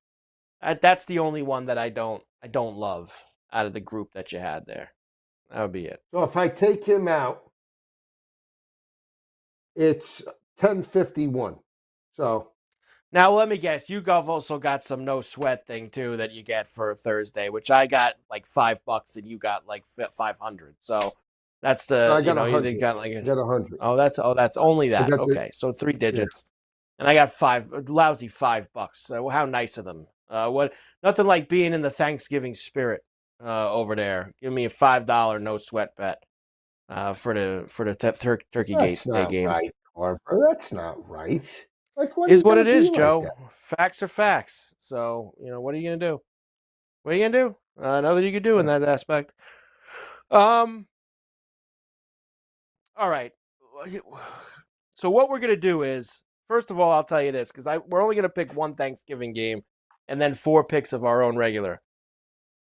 That's the only one that I don't love. out of the group that you had there. That would be it. So if I take him out, it's 1051. So now let me guess, you also got some no sweat thing too that you get for Thursday, which I got like $5 and you got like 500. So that's the I got 100. you got like I got 100. Oh, that's only that. Okay, so 3 digits, and I got lousy $5. So how nice of them. Nothing like being in the Thanksgiving spirit over there. Give me a $5 no sweat bet for the Turkey Day games. Right, Carver. That's not right. Like what is what it is, Joe. Facts are facts. So what are you gonna do? What are you gonna do? Nothing you could do in that aspect. All right. So what we're going to do is, first of all, I'll tell you this, because we're only going to pick one Thanksgiving game and then 4 picks of our own regular.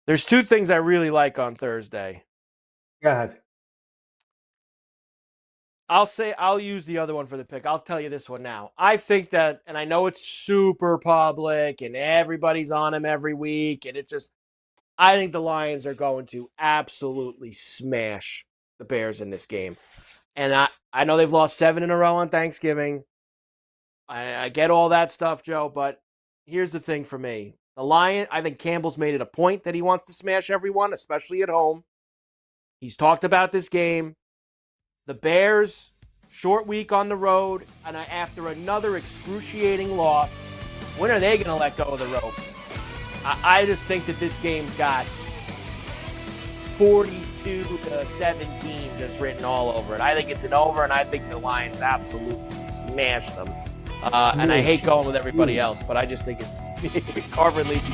There's 2 things I really like on Thursday. Go ahead. I'll use the other one for the pick. I'll tell you this one now. I think that, and I know it's super public and everybody's on him every week, and I think the Lions are going to absolutely smash the Bears in this game. And I know they've lost 7 in a row on Thanksgiving. I get all that stuff, Joe, but here's the thing for me. I think Campbell's made it a point that he wants to smash everyone, especially at home. He's talked about this game. The Bears, short week on the road, and after another excruciating loss, when are they going to let go of the rope? I just think that this game's got 42-17 just written all over it. I think it's an over, and I think the Lions absolutely smash them. And I hate going with everybody else, but I just think it's Carver and Lisi